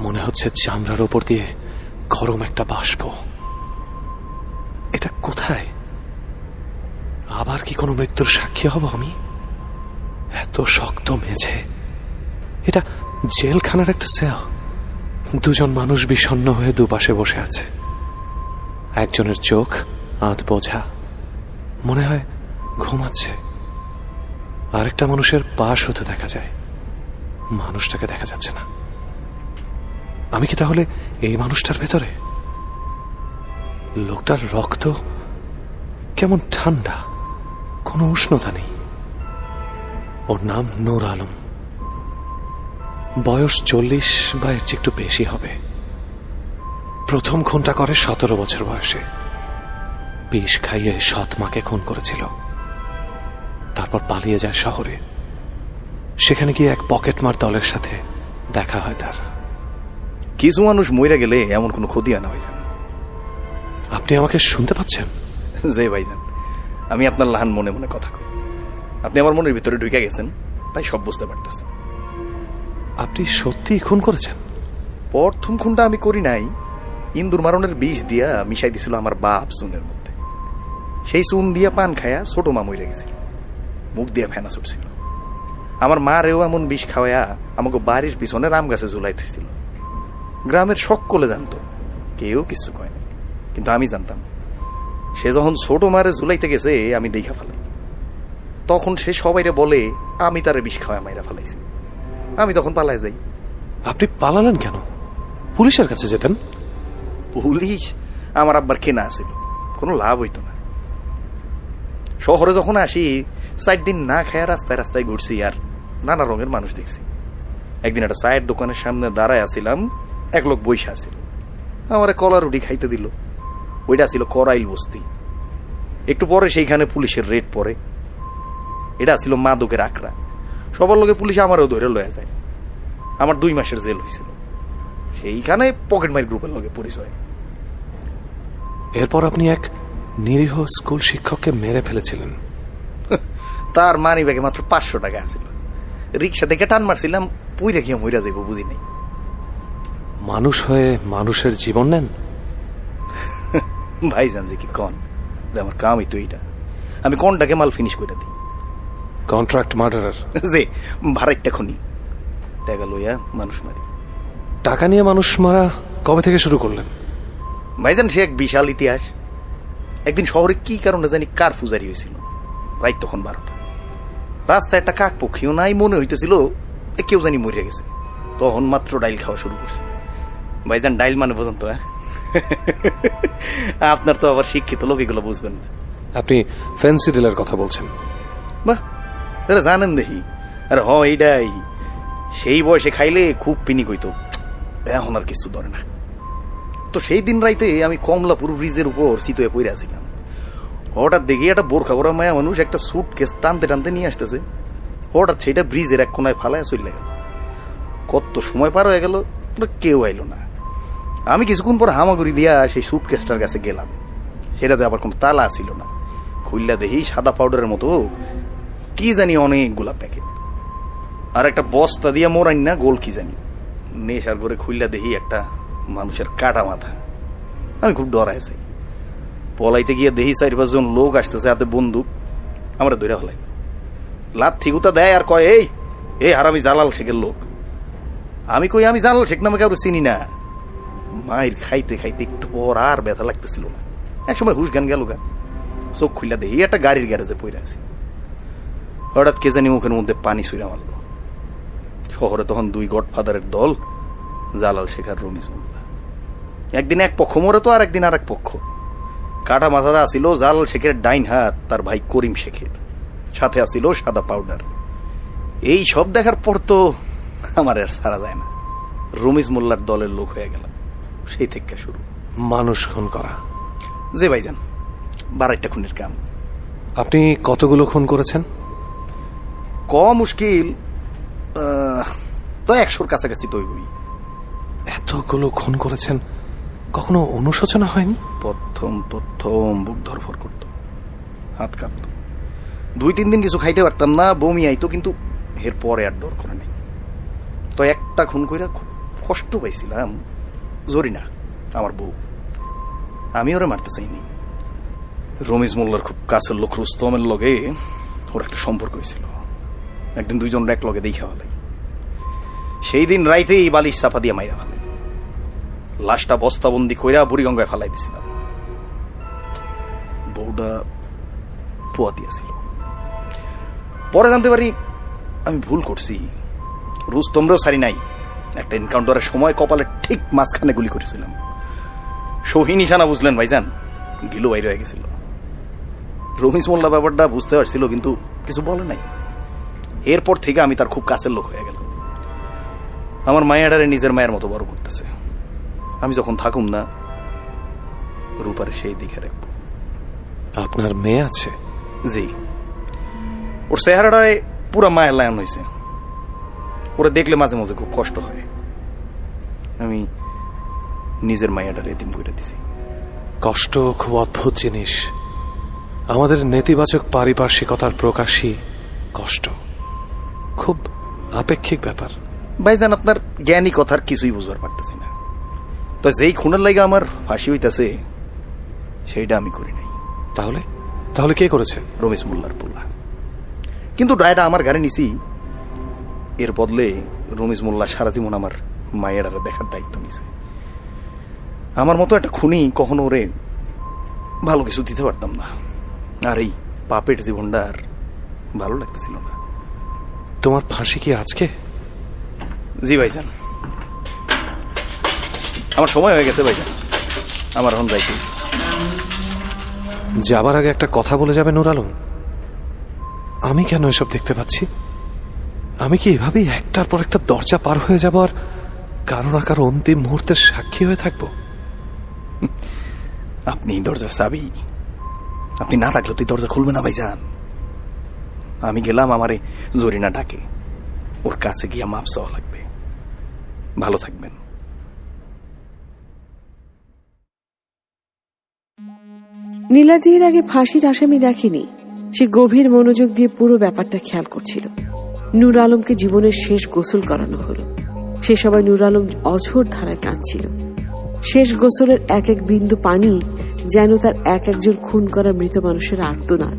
মনে হচ্ছে চামড়ার ওপর দিয়ে গরম একটা বাষ্প। এটা কোথায়? আবার কি কোনো মৃত্যুর সাক্ষী হব আমি? এত শক্ত মেঝে, এটা জেলখানার একটা সেল। 2জন মানুষ বিষণ্ণ হয়ে দুপাশে বসে আছে। একজনের চোখ আধ বোঝা, মনে হয় ঘুমাচ্ছে। আরেকটা মানুষের পা শুধু দেখা যায়, মানুষটাকে দেখা যাচ্ছে না। আমি কি তাহলে এই মানুষটার ভেতরে? লোকটার রক্ত কেমন ঠান্ডা, কোনো উষ্ণতা নেই। ওর নাম নূর আলম। বয়স 40 বা এর চেয়ে একটু বেশি হবে। প্রথম খুনটা করে 17 বছর বয়সে। বিষ খাইয়ে সৎ মাকে খুন করেছিল। তারপর পালিয়ে যায় শহরে। সেখানে গিয়ে এক পকেটমার দলের সাথে দেখা হয় তার। কিছু মানুষ মইরা গেলে এমন কোনো ক্ষতি হয় না ভাইজান। আপনি আমাকে শুনতে পাচ্ছেন? যে ভাইজান, আমি আপনার লাহান মনে মনে কথা কই। আপনি আমার মনের ভিতরে ঢুকে গেছেন, তাই সব বুঝতে পারতেছেন। আপনি সত্যিই খুন করেছেন? প্রথম খুনটা আমি করি নাই। ইন্দুর মারণের বিষ দিয়া মিশাই দিছিল আমার বাপ চুনের মধ্যে। সেই চুন দিয়া পান খায়া ছোট মা মরে গেছিল, মুখ দিয়া ফেনা ছুটছিল। আমার মারেও এমন বিষ খাওয়া আমাকে বাড়ির পিছনে রাম গাছে ঝুলাই থইছিল। গ্রামের সকলে জানতো, কেউ কিছু কয় না, কিন্তু আমি জানতাম। সে যখন ছোট মারে ঝুলাইতে গেছে আমি দেখা ফেলাই, তখন সে সবাইরে বলে আমি তারে বিষ খাওয়া মাইরা ফেলাইছি। আমি তখন পালায় যাই। আপনি পালালেন কেন? পুলিশের কাছে যেতেন। পুলিশ আমার আব্বার কেনা আছিল, কোনো লাভ হইতো না। শহরে যখন আসি 4 দিন না খায়া রাস্তায় রাস্তায় ঘুরছি, আর নানা রঙের মানুষ দেখছি। একদিন একটা চায়ের দোকানের সামনে দাঁড়ায় আসিলাম, এক লোক বইসা আছিল। আমার কলা রুটি খাইতে দিল। ওইটা ছিল করাইল বস্তি। একটু পরে সেইখানে পুলিশের রেড পরে। এটা ছিল মাদকের আকড়া। সবার লোকে পুলিশ আমারও ধরে লয়ে যায়। আমার 2 মাসের জেল হয়েছিল। সেইখানে পকেটমার গ্রুপের লোকে পরিচয়। এরপর আপনি এক নিরীহ স্কুল শিক্ষককে মেরে ফেলেছিলেন। তার মানি ব্যাগে মাত্র 500 টাকা আছিল। রিক্সা থেকে টান মারছিলাম, পুইরা গিয়ে মইরা যাইব বুঝি নাই। মানুষ হয়ে মানুষের জীবন নেন? ভাইজান যে কি কন, আমার কামই তো এইটা। আমি কোনটাকে মাল ফিনিশ করে দিই। Contract murderer. যে ভাড়াইটা খনি টাকা লইয়া মানুষ মারি। টাকা নিয়ে মানুষ মারা কবে থেকে শুরু করলেন? ভাইজান, সে এক বিশাল ইতিহাস। একদিন শহরে কি কারণে জানি কার পূজারি হয়েছিল, রাত তখন 12টা। রাস্তায় একটা কাক পক্ষীও নাই, মনে হইতেছিল কেউ জানি মরিয়া গেছে। তখন মাত্র ডাইল খাওয়া শুরু করছে। ভাইজান, ডাইল মানে বোঝেন তো? আপনার তো আবার শিক্ষিত লোক, এগুলো বুঝবেন না। আপনি ফ্যান্সি ডিলের কথা বলছেন? বাহ, তারা জানেন দেখি। আরে হ, এইটাই। সেই বয়সে খাইলে খুব পিনিক হইতো, এখন আর কিছু ধরে না। তো সেই দিন রাইতে আমি কমলাপুর ব্রিজের উপর সিতয়ে পড়ে আছিলাম। হঠাৎ দেখি একটা বোরখা পরা মায়া মানুষ একটা সুটকেস টানতে টানতে নিয়ে আসতেছে। হঠাৎ সেটা ব্রিজের এক কোনায় ফালায় চলে গেল। কত সময় পার হয়ে গেল, কেউ আইলো না। আমি কিছুক্ষণ পর হামাগুড়ি দিয়া সেই সুটকেসটার কাছে গেলাম। সেটাতে আবার কোনো তালা ছিল না। খুললা দেখি সাদা পাউডারের মতো কি জানি অনেকগুলা প্যাকেট, আর একটা বস্তা দিয়া মোরাইন না গোল কি জানি। নেশার করে খুললা দেখি একটা মানুষের কাটা মাথা। আমি খুব ডরাই যাই। পলাইতে গিয়ে দেখি 4-5 জন লোক আসতেছে, হাতে বন্দুক। আমরা ধরে হলাই লাথি গুতা দেয় আর কয়, এই হারামি জালাল শেখের লোক। আমি কই, আমি জালাল শেখ নামে কাউকে চিনি না। মায়ের খাইতে খাইতে একটু পর আর ব্যথা লাগতেছিল না। একসময় হুশ গান গেল গা। চোখ খুললা দেখি একটা গাড়ির গ্যারেজে পড়ে আছি। হঠাৎ কে জানি মুখের মধ্যে পানি ছুঁড়ে মারল। শহরে তখন 2 গডফাদারের দল, জালাল শেখ আর রমিজ মোল্লা। একদিন এক পক্ষ মরে তো, আর একদিন আর এক পক্ষ। কাটা মাথারা আসিল জালাল শেখের ডাইন হাত, তার ভাই করিম শেখের। সাথে আসিল সাদা পাউডার। এই সব দেখার পর তো আমার আর সারা যায় না। রমিজ মোল্লার দলের লোক হয়ে গেলাম। সেই থেকে শুরু মানুষ খুন করা। যে ভাইজান, 12টা খুনের কাম। আপনি কতগুলো খুন করেছেন? মুশকিল তো 100-র কাছাকাছি তৈরি। এতগুলো খুন করেছেন, কখনো অনুশোচনা হয়নি? প্রথম বুক ধরফর করত, হাত কাঁপত। 2-3 দিন কিছু খাইতে পারতাম না, বমি আইতো। কিন্তু এর পরে আর ডর করে নাই। তো একটা খুন কইরা খুব কষ্ট পাইছিলাম। জরিনা আমার বউ, আমি ওরা মারতে চাইনি। রমিজ মোল্লার খুব কাছের লোক রুস্তমের লগে ওর একটা সম্পর্ক হয়েছিল। একদিন 2 জন এক লগে দেখা হলাই। সেই দিন রাইতেই বালিশ চাপা দিয়ে মাইরা ফেলাই। লাশটা বস্তাবন্দি কইরা বুড়িগঙ্গায় ফালাই দিছিলাম। বউটা পোয়াতি আছিল। পরে জানতে পারি আমি ভুল করছি। রুস্তমরেও সারি নাই। একটা এনকাউন্টারের সময় কপালে ঠিক মাঝখানে গুলি করেছিলাম। সহি নিশানা বুঝলেন ভাইজান, গিলো বাইরে হয়ে গেছিল। রমিজ মোল্লা ব্যাপারটা বুঝতে পারছিল, কিন্তু কিছু বলে নাই। এরপর থেকে আমি তার খুব কাছের লোক হয়ে গেলাম। আমার মায়াডারে নিজের মায়ের মতো বড় করতেছে। আমি যখন থাকুম না, রূপারে সেই দিকে রাখবো। আপনার মেয়ে আছে? জি, ওর চেহারাটায় পুরা মায়ের লায়ন হয়েছে। ওরা দেখলে মাঝে মাঝে খুব কষ্ট হয়। আমি নিজের মায়াডারে এতিম করে দিছি। কষ্ট খুব অদ্ভুত জিনিস। আমাদের নেতিবাচক পারিপার্শ্বিকতার প্রকাশই কষ্ট। খুব আপেক্ষিক ব্যাপার। ভাইজান, আপনার জ্ঞানী কথার কিছুই বুঝবার পারতেছি না। তো যেই খুনের লাগা আমার ফাঁসি হইতাছে, সেইটা আমি করি নাই। তাহলে কে করেছে? রমিজ মোল্লার পোলা। কিন্তু ডায়টা আমার ঘরে নিছি। এর বদলে রমিজ মোল্লা সারা জীবন আমার মায়েরারে দেখার দায়িত্ব নিছে। আমার মতো একটা খুনি কখনো ওরে ভালো কিছু দিতে পারতাম না। আর এই পাপের জীবনটা আর ভালো লাগতেছিল না। তোমার ফাঁসি কি আজকে? জি ভাইজান, আমার সময় হয়ে গেছে ভাইজান, আমার এখন যাইতে। যাবার আগে একটা কথা বলে যাবে নূর আলম? আমি কেন এসব দেখতে পাচ্ছি? আমি কি এভাবেই একটার পর একটা দরজা পার হয়ে যাব আর কারো না কারো অন্তিম মুহূর্তের সাক্ষী হয়ে থাকবো? আপনি দরজার চাবি। আপনি না থাকলে তুই দরজা খুলবে না ভাইজান। আমি গেলাম, আমারে জরিনা ডাকে। ওর কাছে গিয়া মাপ চাওয়া লাগবে। ভালো থাকবেন। নীলাজির আগে ফাঁসির আসামি দেখেনি। সে গভীর মনোযোগ দিয়ে পুরো ব্যাপারটা খেয়াল করছিল। নূর আলমকে জীবনের শেষ গোসল করানো হলো। সে সময় নূর আলম অঝোর ধারায় কাঁদছিল। শেষ গোসলের এক এক বিন্দু পানি যেন তার এক একজন খুন করা মৃত মানুষের আর্তনাদ,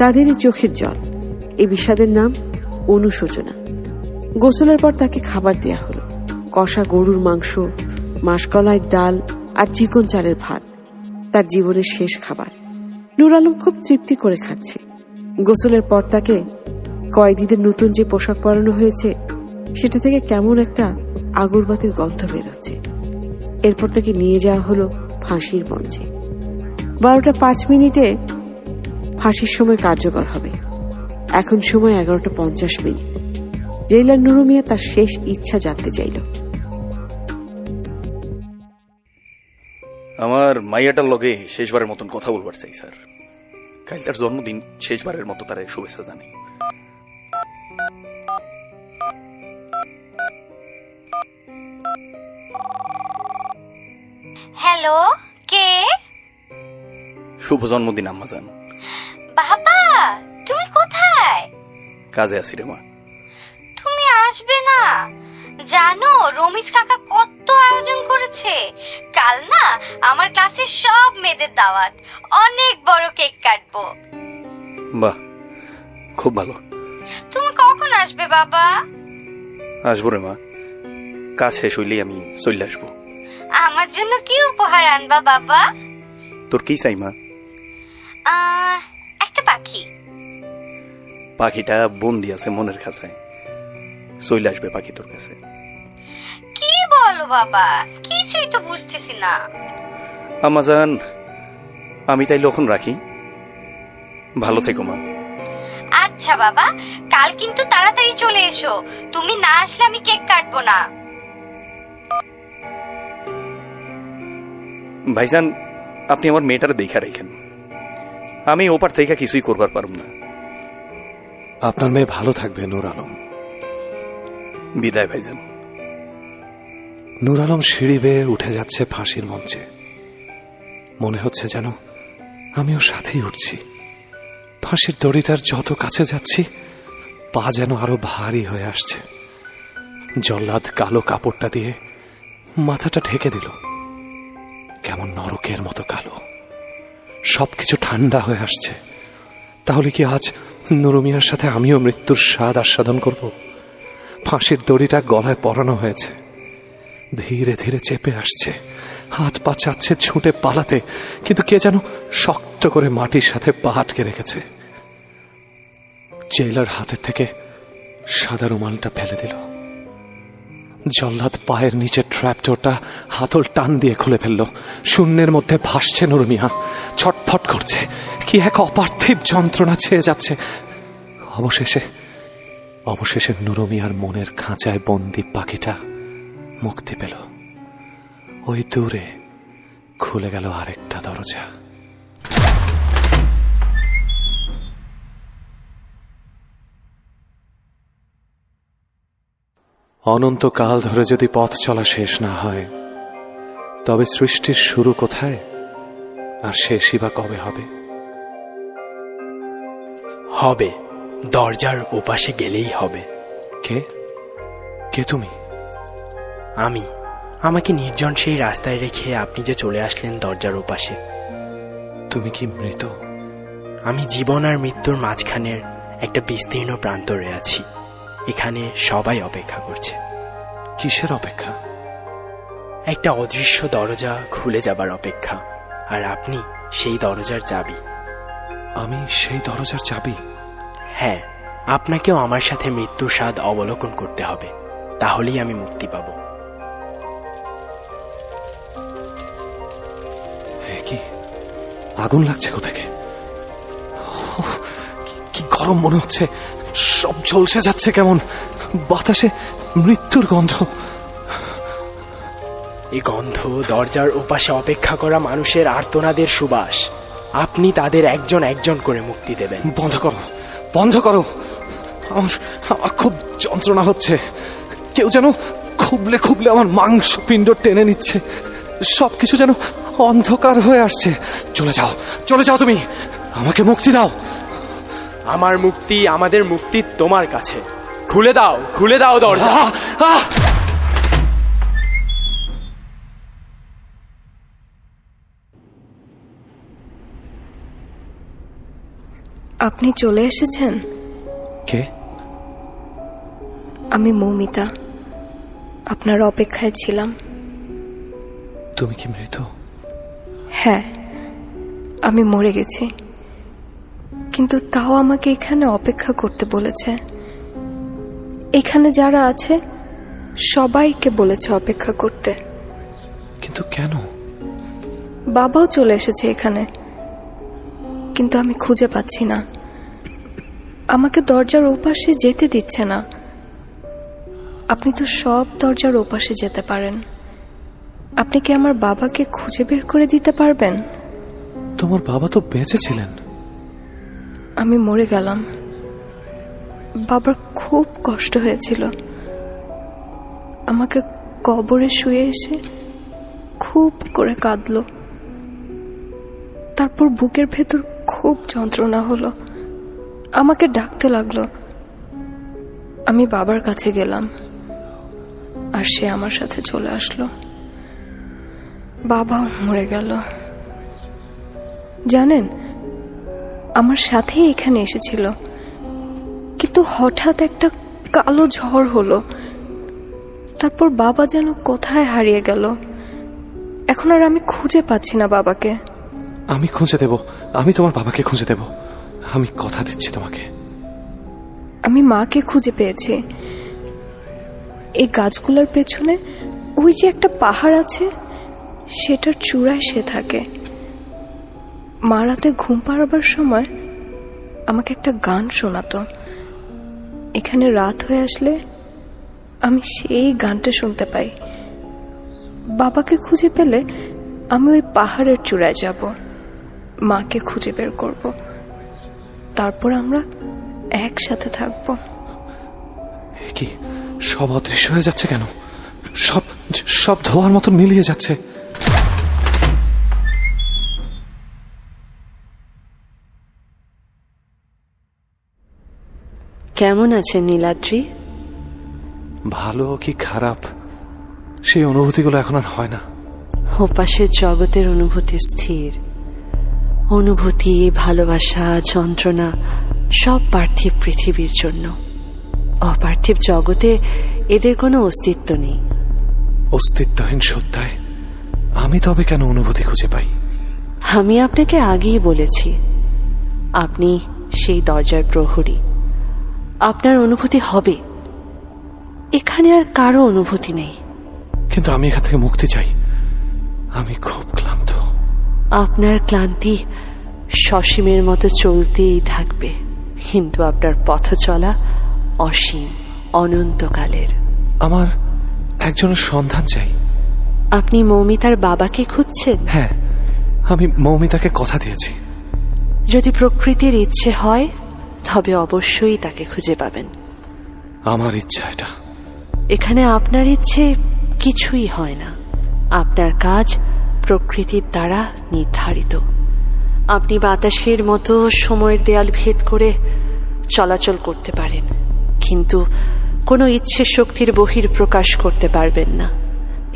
তাদেরই চোখের জল। এই বিষাদের নাম অনুশোচনা। গোসলের পর তাকে খাবার দেয়া হলো, কষা গরুর মাংস, মাসকলাই ডাল আর চিকন চালের ভাত, তার জীবনের শেষ খাবার। নূর আলম খুব তৃপ্তি করে খাচ্ছে। গোসলের পর তাকে কয়েদিদের নতুন যে পোশাক পরানো হয়েছে সেটা থেকে কেমন একটা আগরবাতির গন্ধ বেরোচ্ছে। এরপর তাকে নিয়ে যাওয়া হলো ফাঁসির মঞ্চে। 12:05 ফাঁসির সময় কার্যকর হবে। এখন সময় 11:50। জেলার নুরু মিয়া তার শেষ ইচ্ছা জানতে চাইল। আমার মাইয়াটার লগে শেষবারের মতন কথা বলবার চাই স্যার। কাল তার জন্মদিন, শেষবারের মতো তার শুভেচ্ছা জানাই। হ্যালো, কে? শুভ জন্মদিন আম্মাজান। বাবা, তুমি কোথায়? কাজে আছি রে মা। তুমি আসবে না? জানো রমিজ কাকা কত আয়োজন করেছে। কাল না আমার ক্লাসের সব মেয়েদের দাওয়াত, অনেক বড় কেক কাটবো। বাহ, খুব ভালো। তুমি কখন আসবে বাবা? আসবো রে মা, কাজ শেষ হইলেই আমি চলে আসবো। আমার জন্য কি উপহার আনবা বাবা? তোর কি চাই মা? একটা পাখি। পাখিটা বন্দি আছে মনের খাঁচায়, চলে আসবে পাখি তোর কাছে। কি বলো বাবা, কিছুই তো বুঝতেছি না। আম্মাজান, আমি তাই লক্ষণ রাখি। ভালো থেকো মা। আচ্ছা বাবা, কাল কিন্তু তাড়াতাড়ি চলে এসো। তুমি না আসলে আমি কেক কাটবো না। ভাইজান, আপনি আমার মেয়েটারে দেখা রেখেন। আমি ওপার থেকে কিছুই করবার পারব না। আপনার মেয়ে ভালো থাকবে নূর আলম। বিদায় ভাইজান। নূর আলম সিঁড়ি বেয়ে উঠে যাচ্ছে ফাঁসির মঞ্চে। মনে হচ্ছে যেন আমিও সাথেই উঠছি। ফাঁসির দড়িটার যত কাছে যাচ্ছি পা যেন আরো ভারী হয়ে আসছে। জল্লাদ কালো কাপড়টা দিয়ে মাথাটা ঢেকে দিল, কেমন নরকের মতো কালো। সবকিছু ঠান্ডা হয়ে আসছে। তাহলে কি আজ নুরু মিয়ার সাথে আমিও মৃত্যুর স্বাদ আস্বাদন করব? ফাঁসির দড়িটা গলায় পরানো হয়েছে, ধীরে ধীরে চেপে আসছে। হাত পা চাচ্ছে ছুটে পালাতে, কিন্তু কে যেন শক্ত করে মাটির সাথে পা আটকে রেখেছে। জেলার হাতের থেকে সাদা রুমালটা ফেলে দিল। জল্লাদ পায়ের নিচে ট্র্যাপডোরটা হাতল টান দিয়ে খুলে ফেলল। শূন্যের মধ্যে ভাসছে নুরু মিয়া, ছটফট করছে। কি এক অপার্থিব যন্ত্রণা ছেয়ে যাচ্ছে। অবশেষে নুরু মিয়ার মনের খাঁচায় বন্দি পাখিটা মুক্তি পেল। ওই দূরে খুলে গেল আরেকটা দরজা। অনন্তকাল ধরে যদি পথ চলা শেষ না হয়, তবে সৃষ্টির শুরু কোথায় আর শেষই বা কবে হবে? হবে, দরজার ওপাশে গেলেই হবে। কে কে তুমি? আমি। আমাকে নির্জন সেই রাস্তায় রেখে আপনি যে চলে আসলেন দরজার ওপাশে। তুমি কি মৃত? আমি জীবন আর মৃত্যুর মাঝখানের একটা বিস্তীর্ণ প্রান্তরে আছি। এখানে সবাই অপেক্ষা করছে। কিসের অপেক্ষা? একটা অদৃশ্য দরজা খুলে যাবার অপেক্ষা, আর আপনি সেই দরজার চাবি। আমি সেই দরজার চাবি? হ্যাঁ, আপনাকেও আমার সাথে মৃত্যুর স্বাদ অবলোকন করতে হবে, তাহলেই আমি মুক্তি পাব। কি আগুন লাগছে কোথেকে? কি গরম মনে হচ্ছে। সব ঝলসে যাচ্ছে কেমন। বাতাসে মৃত্যুর গন্ধ। এই গন্ধ দরজার ওপাশে অপেক্ষা করা মানুষের আর্তনাদের সুবাস। আপনি তাদের একজন একজন করে মুক্তি দেবেন। বন্ধ করো, বন্ধ করো। আমার খুব যন্ত্রণা হচ্ছে। কেউ যেন খুবলে খুবলে আমার মাংসপিণ্ড টেনে নিচ্ছে। সবকিছু যেন অন্ধকার হয়ে আসছে। চলে যাও, চলে যাও, তুমি আমাকে মুক্তি দাও। আমার মুক্তি, আমাদের মুক্তি তোমার কাছে। খুলে দাও, খুলে দাও দরজা। আপনি চলে এসেছেন? কে? আমি মৌমিতা, আপনার অপেক্ষায় ছিলাম। তুমি কি মৃত? হ্যাঁ, আমি মরে গেছি, কিন্তু তাও আমাকে এখানে অপেক্ষা করতে বলেছে। এখানে যারা আছে সবাইকে বলেছে অপেক্ষা করতে। কিন্তু কেন? বাবাও চলে এসেছে এখানে, কিন্তু আমি খুঁজে পাচ্ছি না। আমাকে দরজার ওপাশে যেতে দিচ্ছে না। আপনি তো সব দরজার ওপাশে যেতে পারেন। আপনি কি আমার বাবাকে খুঁজে বের করে দিতে পারবেন? তোমার বাবা তো বেঁচে ছিলেন। আমি মরে গেলাম। বাবার খুব কষ্ট হয়েছিল। আমাকে কবরে শুয়ে এসে খুব করে কাঁদলো। তারপর বুকের ভেতর খুব যন্ত্রণা হলো। আমাকে ডাকতে লাগলো। আমি বাবার কাছে গেলাম, আর সে আমার সাথে চলে আসলো। বাবাও মরে গেল। জানেন, আমার সাথেই এখানে এসেছিল, কিন্তু হঠাৎ একটা কালো ঝড় হলো। তারপর বাবা যেন কোথায় হারিয়ে গেল। এখন আর আমি খুঁজে পাচ্ছি না বাবাকে। আমি খুঁজে দেব, আমি তোমার বাবাকে খুঁজে দেব, আমি কথা দিচ্ছি তোমাকে। আমি মাকে খুঁজে পেয়েছি। এই গাছগুলোর পেছনে ওই যে একটা পাহাড় আছে, সেটার চূড়ায় সে থাকে। মা রাতে ঘুম পাড়াবার সময় আমাকে একটা গান শোনাতো। এখানে রাত হয়ে আসলে আমি সেই গানটা শুনতে পাই। বাবাকে খুঁজে পেলে আমি ওই পাহাড়ের চূড়ায় যাব, মাকে খুঁজে বের করব, তারপর আমরা একসাথে থাকবো। কি সব অদৃশ্য হয়ে যাচ্ছে কেন? সব সব ধোয়ার মতো মিলিয়ে যাচ্ছে। কেমন আছেন নীলাদ্রি? ভালো কি খারাপ সেই অনুভূতিগুলো এখন আর হয় না। ওপাশের জগতের অনুভূতি স্থির। অনুভূতি, ভালোবাসা, যন্ত্রণা সব পার্থিব পৃথিবীর জন্য। অপার্থিব জগতে এদের কোনো অস্তিত্ব নেই। অস্তিত্বহীন সত্তায় আমি তবে কেন অনুভূতি খুঁজে পাই? আমি আপনাকে আগেই বলেছি, আপনি সেই দরজার প্রহরী। আপনার অনুভূতি হবে। এখানে আর কারো অনুভূতি নেই। কিন্তু আমি এখান থেকে মুক্তি চাই। আমি খুব ক্লান্ত। আপনার ক্লান্তি সসীমের মতো চলতেই থাকবে, কিন্তু আপনার পথ চলা অসীম, অনন্তকালের। আমার একজনের সন্ধান চাই। আপনি মৌমিতার বাবাকে খুঁজছেন? হ্যাঁ, আমি মৌমিতাকে কথা দিয়েছি। যদি প্রকৃতির ইচ্ছে হয় তবে অবশ্যই তাকে খুঁজে পাবেন। আমার ইচ্ছা এটা। এখানে আপনার ইচ্ছে কিছুই হয় না। আপনার কাজ প্রকৃতির দ্বারা নির্ধারিত। আপনি বাতাসের মতো সময়ের দেয়াল ভেদ করে চলাচল করতে পারেন, কিন্তু কোনো ইচ্ছে শক্তির বহির প্রকাশ করতে পারবেন না।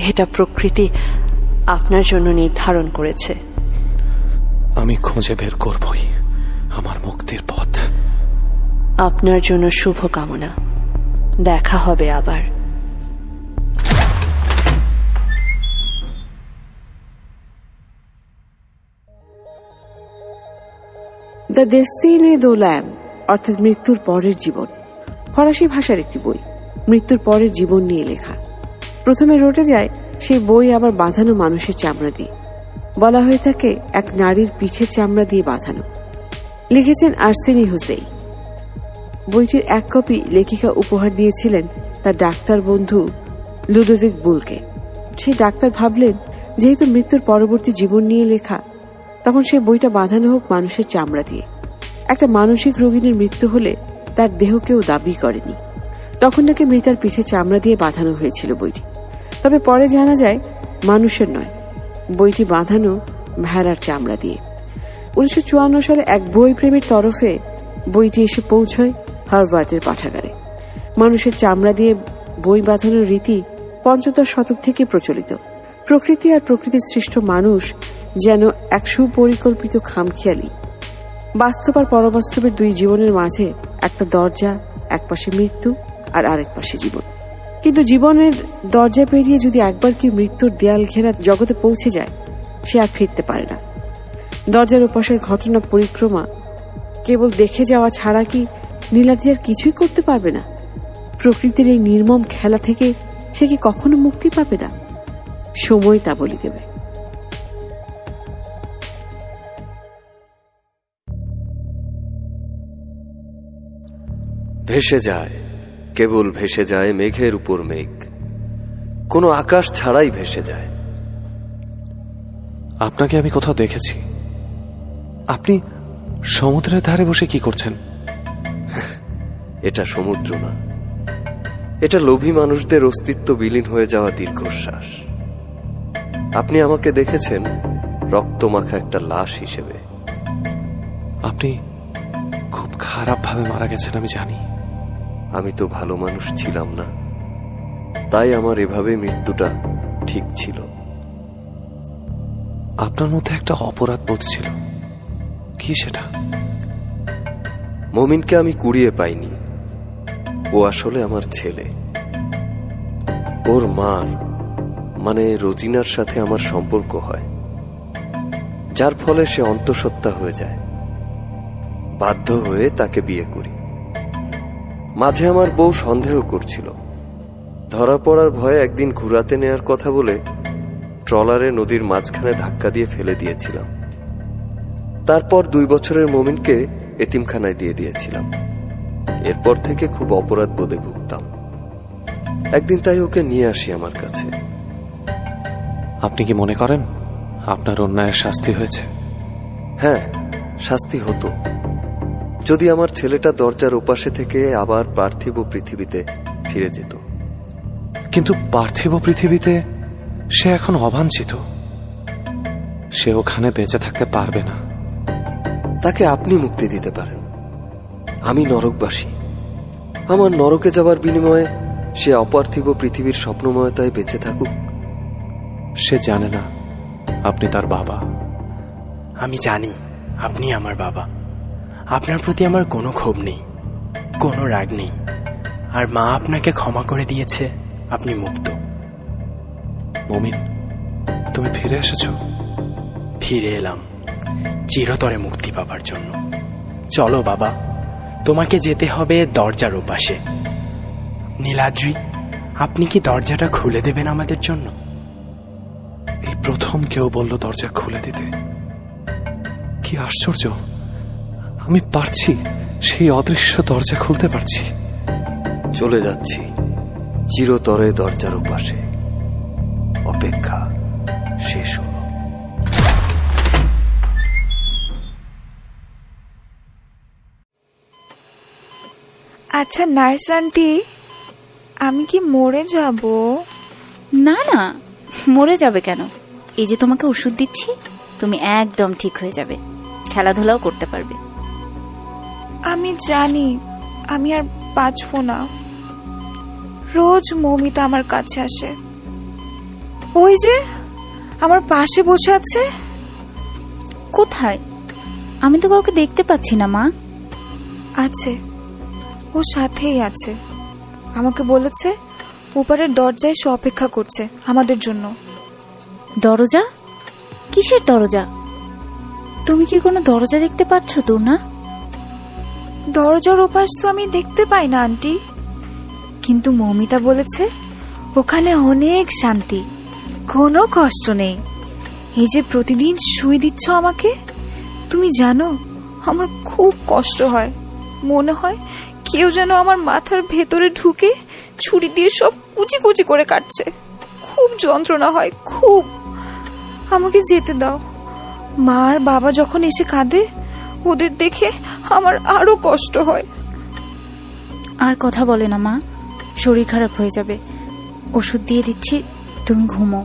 এটা প্রকৃতি আপনার জন্য নির্ধারণ করেছে। আমি খুঁজে বের করবই আমার মুক্তির পথ। আপনার জন্য শুভকামনা। দেখা হবে আবার। দ্য ডেস্টিনি দো ল্যাম, অর্থাৎ মৃত্যুর পরের জীবন, ফরাসি ভাষার একটি বই। মৃত্যুর পরের জীবন নিয়ে লেখা। প্রথমে রটে যায় সেই বই আবার বাঁধানো মানুষের চামড়া দিয়ে। বলা হয়ে থাকে এক নারীর পিঠের চামড়া দিয়ে বাঁধানো। লিখেছেন আর্সেনি হোসেই। বইটির এক কপি লেখিকা উপহার দিয়েছিলেন তার ডাক্তার বন্ধু লুডোভিক বুলকে। সেই ডাক্তার ভাবলেন, যেহেতু মৃত্যুর পরবর্তী জীবন নিয়ে লেখা, তখন সেই বইটা বাঁধানো হোক মানুষের চামড়া দিয়ে। একটা মানসিক রোগীর মৃত্যু হলে তার দেহ কেউ দাবি করেনি, তখন নাকি মৃতার পিঠে চামড়া দিয়ে বাঁধানো হয়েছিল বইটি। তবে পরে জানা যায় মানুষের নয়, বইটি বাঁধানো ভেড়ার চামড়া দিয়ে। 1954 সালে এক বই প্রেমীর তরফে বইটি এসে পৌঁছয় হার্ভার্ডের পাঠাগারে। মানুষের চামড়া দিয়ে বই বাঁধানোর রীতি পঞ্চদশ শতক থেকে প্রচলিত। প্রকৃতি আর প্রকৃতির সৃষ্ট মানুষ যেন এক সুপরিকল্পিত খামখেয়ালি। বাস্তব আর পরবাস্তবের দুই জীবনের মাঝে একটা দরজা, একপাশে মৃত্যু আর আরেক পাশে জীবন। কিন্তু জীবনের দরজা পেরিয়ে যদি একবার কেউ মৃত্যুর দেয়াল ঘেরা জগতে পৌঁছে যায়, সে আর ফিরতে পারে না। দরজার ওপাশের ঘটনা পরিক্রমা কেবল দেখে যাওয়া ছাড়া কি নীলাদ্রি আর কিছুই করতে পারবে না? প্রকৃতির এই নির্মম খেলা থেকে সে কি কখনো মুক্তি পাবে না? সময় তা বলে দেবে। ভেসে যায়, কেবল ভেসে যায় মেঘের উপর মেঘ, কোনো আকাশ ছাড়াই ভেসে যায়। আপনাকে আমি কোথাও দেখেছি। আপনি সমুদ্রের ধারে বসে কি করছেন? এটা সমুদ্র না, এটা লোভী মানুষদের অস্তিত্ব বিলীন হয়ে যাওয়া দীর্ঘশ্বাস। আপনি আমাকে দেখেছেন রক্তমাখা একটা লাশ হিসেবে। আপনি খুব খারাপ ভাবে মারা গেছেন, আমি জানি। আমি তো ভালো মানুষ ছিলাম না, তাই আমার এভাবে মৃত্যুটা ঠিক ছিল। আপনার মধ্যে একটা অপরাধ বোধ ছিল, কি সেটা? মমিনকে আমি কুড়িয়ে পাইনি, ও আসলে আমার ছেলে। ওর মার মানে রোজিনার সাথে আমার সম্পর্ক হয়, যার ফলে সে অন্তঃসত্ত্বা হয়ে যায়। বাধ্য হয়ে তাকে বিয়ে করি। মাঝে আমার বউ সন্দেহ করছিল, ধরা পড়ার ভয়ে একদিন ঘুরাতে নেয়ার কথা বলে ট্রলারে নদীর মাঝখানে ধাক্কা দিয়ে ফেলে দিয়েছিলাম। তারপর 2 বছরের মমিনকে এতিমখানায় দিয়ে দিয়েছিলাম। এরপর থেকে খুব অপরাধ বোধে ভুগতাম। একদিন তাই ওকে নিয়ে আসি আমার কাছে। আপনি কি মনে করেন আপনার অন্যায়ের শাস্তি হয়েছে? হ্যাঁ, শাস্তি হতো যদি আমার ছেলেটা দরজার ওপাশে থেকে আবার পার্থিব পৃথিবীতে ফিরে যেত। কিন্তু পার্থিব পৃথিবীতে সে এখন অবাঞ্ছিত, সে ওখানে বেঁচে থাকতে পারবে না। তাকে আপনি মুক্তি দিতে পারেন। আমি নরকবাসী, আমার নরকে যাবার বিনিময়ে সে অপার্থিব পৃথিবীর স্বপ্নময়তায় বেঁচে থাকুক। সে জানে না আপনি তার বাবা। আমি জানি আপনি আমার বাবা। আপনার প্রতি আমার কোনো ক্ষোভ নেই, কোনো রাগ নেই। আর মা আপনাকে ক্ষমা করে দিয়েছে, আপনি মুক্ত। মমিন, তুমি ফিরে এসেছো? ফিরে এলাম চিরতরে মুক্তি পাবার জন্য। চলো বাবা, তোমাকে যেতে হবে দরজার ওপাশে। নীলাদ্রি, আপনি কি দরজাটা খুলে দেবেন আমাদের জন্য? এই প্রথম কেউ বলল দরজা খুলে দিতে। কি আশ্চর্য, আমি পারছি, সেই অদৃশ্য দরজা খুলতে পারছি। চলে যাচ্ছি চিরতরে দরজার ওপাশে। অপেক্ষা শেষ হলো। আচ্ছা নার্স আন্টি, আমি কি মরে যাব? না না, মরে যাবে কেন? এই যে তোমাকে ওষুধ দিচ্ছি, তুমি একদম ঠিক হয়ে যাবে, খেলাধুলাও করতে পারবে। আমি জানি আমি আর বাঁচবো না। রোজ মমিতা আমার কাছে আসে, ওই যে আমার পাশে বসে আছে। কোথায়? আমি তো কাউকে দেখতে পাচ্ছি না মা। আছে, ও সাথেই আছে। আমাকে বলেছে ওপারের দরজায় সে অপেক্ষা করছে আমাদের জন্য। দরজা? কিসের দরজা? তুমি কি কোনো দরজা দেখতে পাচ্ছ তো না? দরজার ওপাশ তো আমি দেখতে পাই না আন্টি, কিন্তু মমিতা বলেছে ওখানে অনেক শান্তি, কোনো কষ্ট নেই। এই যে প্রতিদিন সুই দিচ্ছ আমাকে, তুমি জানো আমার খুব কষ্ট হয়। মনে হয় কেউ যেন আমার মাথার ভেতরে ঢুকে ছুরি দিয়ে সব কুচি কুচি করে কাটছে। খুব যন্ত্রণা হয়, খুব। আমাকে যেতে দাও। মা আর বাবা যখন এসে কাঁদে, ওদের দেখে আমার আরো কষ্ট হয়। আর কথা বলে না মা, শরীর খারাপ হয়ে যাবে। ওষুধ দিয়ে দিচ্ছি, তুমি ঘুমো।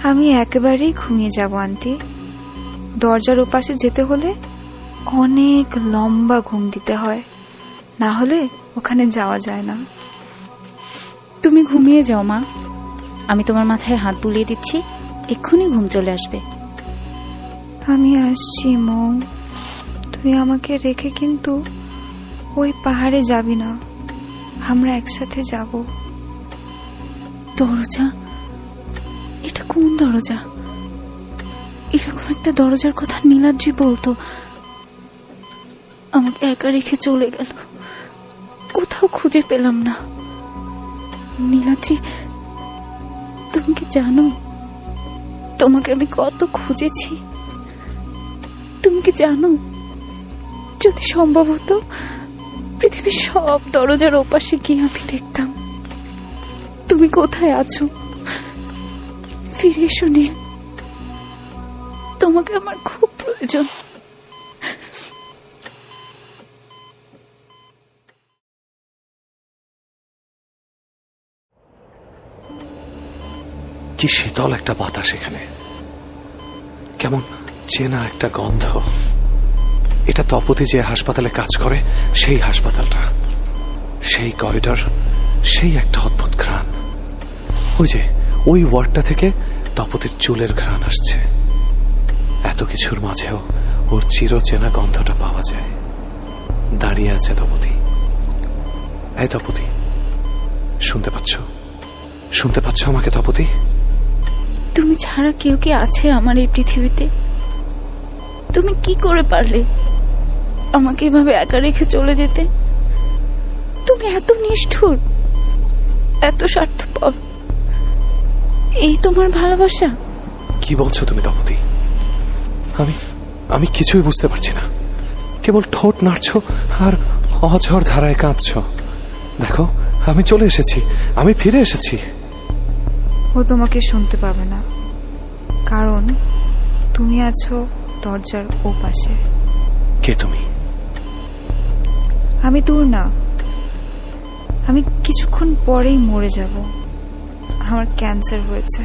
আমি একেবারেই ঘুমিয়ে যাব আন্টি। দরজার ওপাশে যেতে হলে অনেক লম্বা ঘুম দিতে হয়, না হলে ওখানে যাওয়া যায় না। তুমি ঘুমিয়ে যাও মা, আমি তোমার মাথায় হাত বুলিয়ে দিচ্ছি, এক্ষুনি ঘুম চলে আসবে। আমি আসছি মৌ। তুই আমাকে রেখে কিন্তু ওই পাহাড়ে যাবি না, আমরা একসাথে যাব। দরজা? এটা কোন দরজা? এরকম একটা দরজার কথা নীলাদ্রি বলতো, আমাকে একা রেখে চলে গেল, কোথাও খুঁজে পেলাম না। নীলাদ্রি, তুমি কি জানো তোমাকে আমি কত খুঁজেছি? তুমি কি জানো, যদি সম্ভব হতো পৃথিবীর সব দরজার ওপাশে গিয়ে আমি দেখতাম তুমি কোথায় আছো। ফিরে এসো নীল, তোমাকে আমার খুব প্রয়োজন। কি শীতল একটা বাতাস এখানে, কেমন চেনা একটা গন্ধ। এটা তপতি যে হাসপাতালে কাজ করে সেই হাসপাতালটা, সেই করিডর, সেই একটা অদ্ভুত ঘ্রাণ। ওই ওয়ার্ডটা থেকে তপতির চুলের ঘ্রাণ আসছে। এত কিছুর মাঝেও ওর চিরচেনা গন্ধটা পাওয়া যায়। দাঁড়িয়ে আছে তপতি। এই তপতি, শুনতে পাচ্ছ? শুনতে পাচ্ছ আমাকে তপতি? তুমি ছাড়া কেউ কি আছে আমার এই পৃথিবীতে? তুমি কি করে পারলে আমাকে এভাবে একা রেখে চলে যেতে? তুমি এত নিষ্ঠুর, এত স্বার্থপর। এই তোমার ভালোবাসা? কি বলছো তুমি তপতি? আমি কিছুই বুঝতে পারছি না। কেবল ঠোঁট নাড়ছ আর অঝর ধারায় কাঁদছ। দেখো, আমি চলে এসেছি, আমি ফিরে এসেছি। ও তোমাকে শুনতে পাবে না, কারণ তুমি আছো দরজার ও পাশে। কে তুমি? আমি দূর না, আমি কিছুক্ষণ পরেই মরে যাব। আমার ক্যান্সার হয়েছে,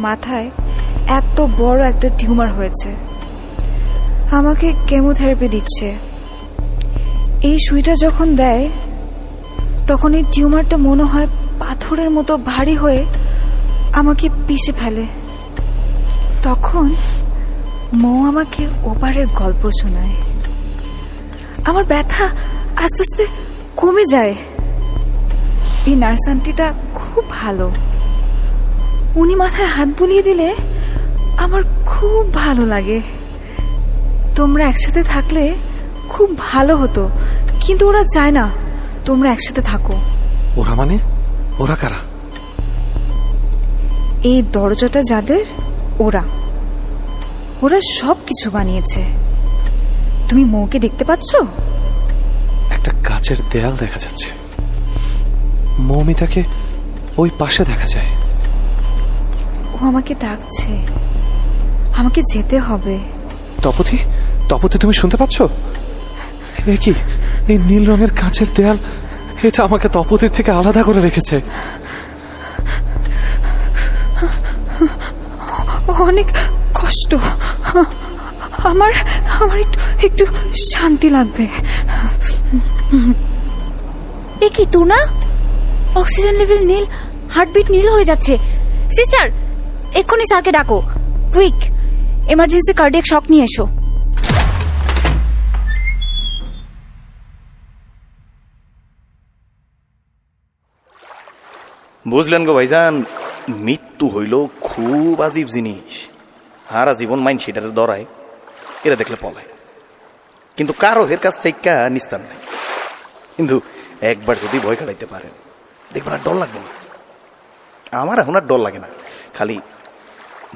মাথায় এত বড় একটা টিউমার হয়েছে। আমাকে কেমোথেরাপি দিচ্ছে। এই সুইটা যখন দেয় তখন এই টিউমারটা মনে হয় পাথরের মতো ভারী হয়ে আমাকে পিষে ফেলে। তখন মৌ আমাকে ওপারের গল্প শোনায়। আমার ব্যথা আস্তে আস্তে কমে যায়। এই নার্স আন্টিটা খুব ভালো, উনি মাথায় হাত বুলিয়ে দিলে আমার খুব ভালো লাগে। তোমরা একসাথে থাকলে খুব ভালো হতো, কিন্তু ওরা চায় না তোমরা একসাথে থাকো। ওরা মানে? ওরা কারা? এই দরজাটা যাদের, ওরা সব কিছু বানিয়েছে। তুমি মৌকে দেখতে পাচ্ছ? একটা কাচের দেয়াল দেখা যাচ্ছে। মৌমিতাকে ওই পাশে দেখা যায়। ও আমাকে ডাকছে, আমাকে যেতে হবে। তপতি, তপতি তুমি শুনতে পাচ্ছ? এ কি, এই নীল রঙের কাচের দেয়াল, এটা আমাকে তপতির থেকে আলাদা করে রেখেছে। অনেক কষ্ট, আমার একটু শান্তি লাগবে। এ কি তু না? অক্সিজেন লেভেল নীল, হার্টবিট নীল হয়ে যাচ্ছে। সিস্টার, এক্ষুনি স্যারকে ডাকো, কুইক। এমার্জেন্সি কার্ডিয়াক শক নিয়ে এসো। বুঝলেন গো ভাইজান, মৃত্যু হইল খুব আজীব জিনিস। হারা জীবন মাইন সেটারে দরায়, এরা দেখলে পলায়, কিন্তু কারো এর কাছ থেকে নিস্তার নাই। কিন্তু একবার যদি ভয় কাটাইতে পারেন, দেখবেন আর ডর লাগবে না। আমার এখন আর ডর লাগে না, খালি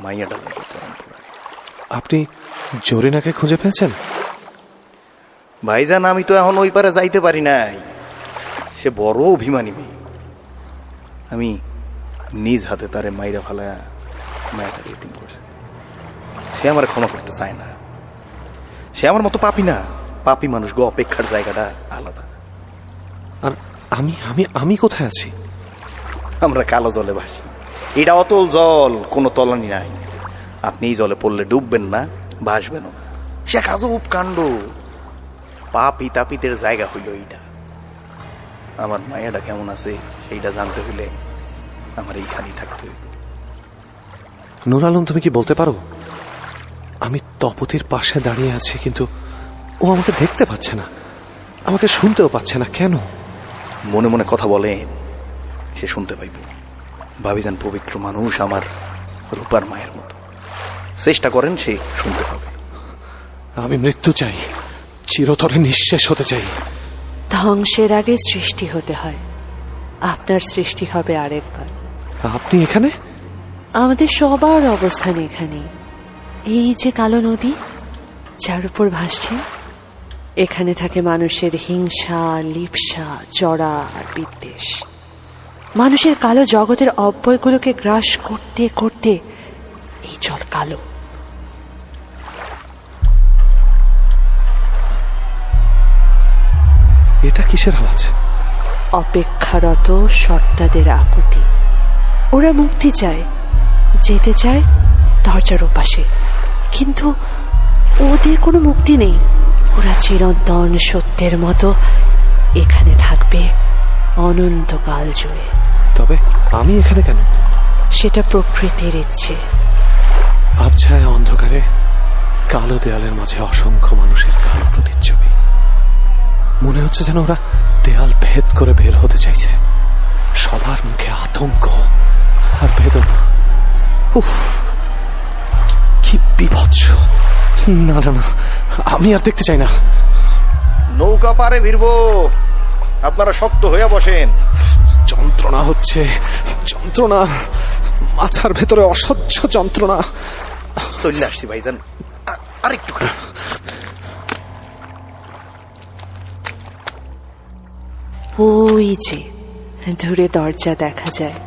মাইয়া ডর লাগে। আপনি জরিনাকে খুঁজে পেয়েছেন? ভাইজান, আমি তো এখন ওই পারে যাইতে পারি নাই। সে বড় অভিমানী মেয়ে। আমি নিজ হাতে তারে মাইরা ফালায়া মায়াটাকে এতিম করছে। সে আমার ক্ষমা করতে চায় না। সে আমার মতো পাপি না। পাপি মানুষ গো, অপেক্ষার জায়গাটা আলাদা। আর আমি আমি আমি কোথায় আছি? আমরা কালো জলে ভাসি। এটা অতল জল, কোনো তলানি নাই। আপনি এই জলে পড়লে ডুববেন না, ভাসবেন না। সে আজব কাণ্ড। পাপি তাপিতের জায়গা হইল এইটা। আমার মায়াটা কেমন আছে সেইটা জানতে হইলে আমার এইখানেই থাকতে হইব। নুর আলম, তুমি কি বলতে পারো? আমি তপতির পাশে দাঁড়িয়ে আছি, কিন্তু ও আমাকে দেখতে পাচ্ছে না, আমাকে শুনতেও পাচ্ছে না। কেন? মনে মনে কথা বলেন, সে শুনতে পাইব। ভাবিজান পবিত্র মানুষ, আমার রূপার মায়ের মতো। চেষ্টা করেন, সে শুনতে পাবে। আমি মৃত্যু চাই, চিরতরে নিঃশেষ হতে চাই। ধ্বংসের আগে সৃষ্টি হতে হয়। আপনার সৃষ্টি হবে আরেকবার। আপনি এখানে? আমাদের সবার অবস্থান এখানে। এই যে কালো নদী যার উপর ভাসছে, এখানে থাকে মানুষের হিংসা, লিপ্সা, জড়া আর বিদ্বেষ। মানুষের কালো জগতের অব্যয়গুলোকে গ্রাস করতে করতে এই জল কালো। এটা কিসের আওয়াজ? অপেক্ষারত সত্তাদের আকুতি। ওরা মুক্তি চায়, যেতে চায় দরজার ওপাশে, কিন্তু ওদের কোনো মুক্তি নেই। ওরা চিরন্তন সত্যের মতো এখানে থাকবে অনন্তকাল জুড়ে। তবে আমি এখানে কেন? সেটা প্রকৃতির ইচ্ছে। আবছায়া অন্ধকারে কালো দেয়ালের মাঝে অসংখ্য মানুষের কালো প্রতিচ্ছবি। মনে হচ্ছে যেন ওরা দেয়াল ভেদ করে বের হতে চাইছে। সবার মুখে আতঙ্ক আর বেদনা। উফ, কি বিভৎস! না না না, আমি আর দেখতে চাই না। নৌকা পারে ভিড়ব, আপনারা শক্ত হইয়া বসেন। যন্ত্রণা হচ্ছে, যন্ত্রণা, মাথার ভেতরে অসহ্য যন্ত্রণা। চলে আসছি ভাইজান, আরেকটু। ওই যে দূরে দরজা দেখা যায়,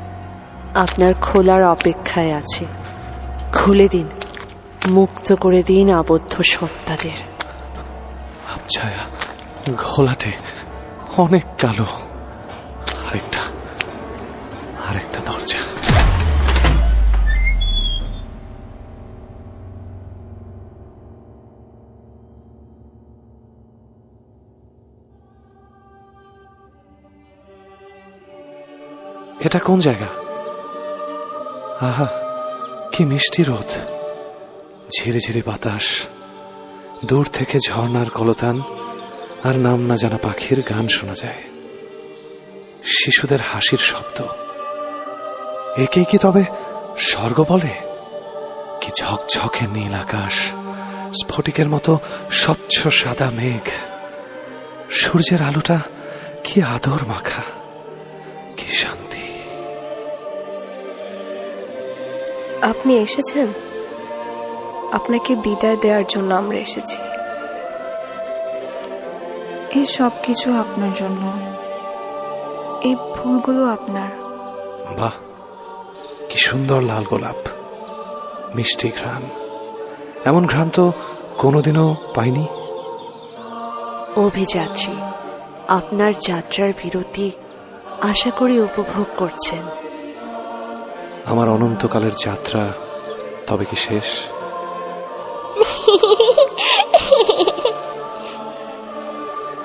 আপনার খোলার অপেক্ষায় আছে। খুলে দিন, মুক্ত করে দিন আবদ্ধ সত্তাদের। আবছায়া, ঘোলাটে, অনেক কালো। আরেকটা দরজা। এটা কোন জায়গা? আহা, কি মিষ্টি রোদ, ঝিরে ঝিরে বাতাস, দূর থেকে ঝর্ণার কলতান আর নাম না জানা পাখির গান শোনা যায়, শিশুদের হাসির শব্দ। একেই কি তবে স্বর্গ বলে? কি ঝকঝকে নীল আকাশ, স্ফটিকের মতো স্বচ্ছ সাদা মেঘ, সূর্যের আলোটা কি আদর মাখা, কি শান্তি। আপনি এসেছেন, আপনাকে বিদায় দেওয়ার জন্য আমরা এসেছি। এই সব কিছু আপনার জন্য, এই ফুলগুলো আপনার। বাহ, কি সুন্দর লাল গোলাপ, মিষ্টি ঘ্রাণ। এমন ঘ্রাণ তো কোনোদিনও পাইনি। অভিযাত্রী, আপনার যাত্রার বিরতি আশা করি উপভোগ করছেন। আমার অনন্তকালের যাত্রা তবে কি শেষ?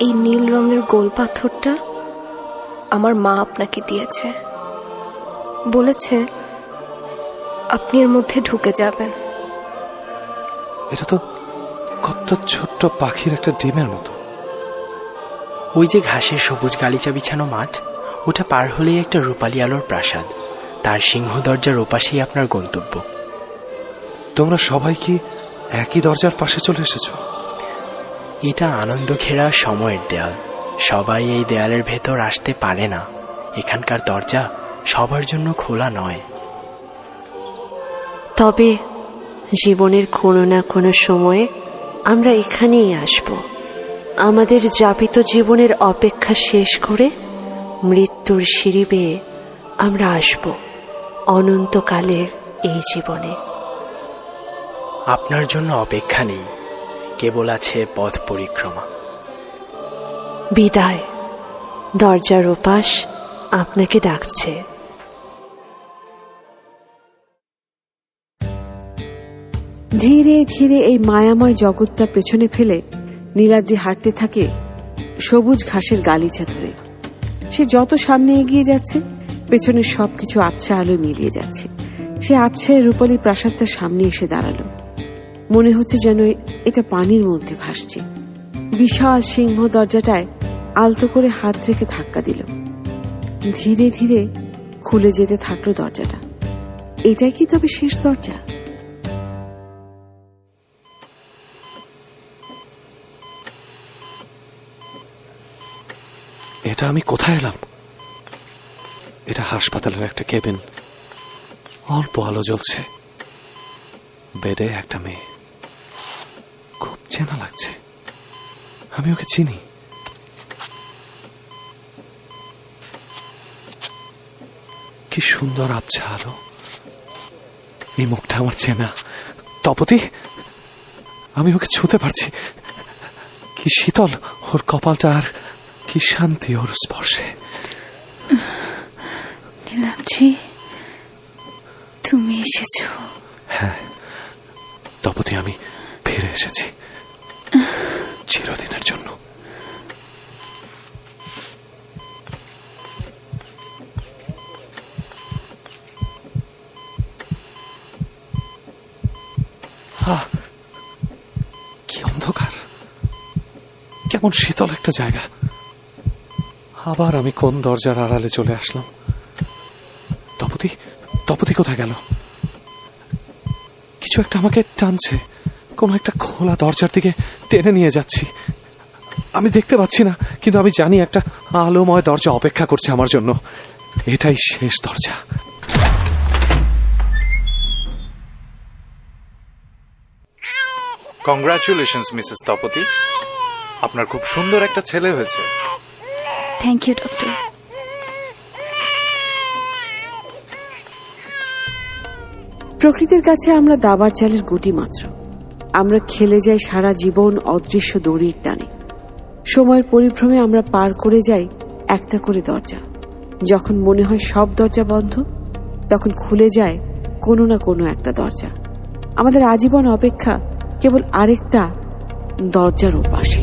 এই নীল রঙের গোল পাথরটা আমার মা আপনাকে দিয়েছে, বলেছে আপনি এর মধ্যে ঢুকে যাবেন। এটা তো কত ছোট্ট পাখির একটা ডিমের মতো। ওই যে ঘাসের সবুজ গালিচা বিছানো মাঠ, ওটা পার হলেই একটা রূপালী আলোর প্রাসাদ। তার সিংহ দরজার ওপাশেই আপনার গন্তব্য। তোমরা সবাই কি একই দরজার পাশে চলে এসেছো? এটা আনন্দ ঘেরা সময়ের দেয়াল। সবাই এই দেয়ালের ভেতর আসতে পারে না। এখানকার দরজা সবার জন্য খোলা নয়। তবে জীবনের কোনো না কোনো সময়ে আমরা এখানেই আসব। আমাদের যাপিত জীবনের অপেক্ষা শেষ করে মৃত্যুর সিঁড়ি বেয়ে আমরা আসব অনন্তকালের এই জীবনে। আপনার জন্য অপেক্ষা নেই, কেবল আছে পথ পরিক্রমা। বিদায়, দরজার ওপাশ আপনাকে ডাকছে। ধীরে ধীরে এই মায়াময় জগৎটা পেছনে ফেলে নীলাদ্রি হাঁটতে থাকে সবুজ ঘাসের গালিচা ধরে। সে যত সামনে এগিয়ে যাচ্ছে, পেছনের সবকিছু আবছা আলো মিলিয়ে যাচ্ছে। সে আবছায় রূপালী প্রাসাদটা সামনে এসে দাঁড়ালো। মনে হচ্ছে যেন এটা পানির মধ্যে ভাসছে। বিশাল সিংহ দরজাটায় আলতো করে হাত রেখে ধাক্কা দিল। ধীরে ধীরে খুলে যেতে থাকলো দরজাটা। এটাই কি তবে শেষ দরজা? এটা আমি কোথায় এলাম? এটা হাসপাতালের একটা কেবিন। অল্প আলো জ্বলছে, বেডে একটা মেয়ে। খুব চেনা লাগছে, আমি ওকে চিনি। কি সুন্দর আবছা আলো, এই মুখটা আমার চেনা। তপতি, আমি ওকে ছুঁতে পারছি। কি শীতল ওর কপালটা, আর কি শান্তি ওর স্পর্শে। নীলাদ্রি, তুমি এসেছো? হ্যাঁ তপতি, আমি ফিরে এসেছি চিরদিনের জন্য। কি অন্ধকার, কেমন শীতল একটা জায়গা। আবার আমি কোন দরজার আড়ালে চলে আসলাম? তপতি, তপতি কোথায় গেল? কিছু একটা আমাকে টানছে, কোনো একটা খোলা দরজার দিকে টেনে নিয়ে যাচ্ছি। আমি দেখতে পাচ্ছি না, কিন্তু আমি জানি একটা আলোময় দরজা অপেক্ষা করছে আমার জন্য। এটাই শেষ দরজা। কংগ্রাচুলেশনস মিসেস তপতি, আপনার খুব সুন্দর একটা ছেলে হয়েছে। Thank you doctor. প্রকৃতির কাছে আমরা দাবার চালের গুটি মাত্র। আমরা খেলে যাই সারা জীবন অদৃশ্য দড়ির টানে। সময়ের পরিভ্রমে আমরা পার করে যাই একটা করে দরজা। যখন মনে হয় সব দরজা বন্ধ, তখন খুলে যায় কোনো না কোনো একটা দরজা। আমাদের আজীবন অপেক্ষা কেবল আরেকটা দরজার ওপাশে।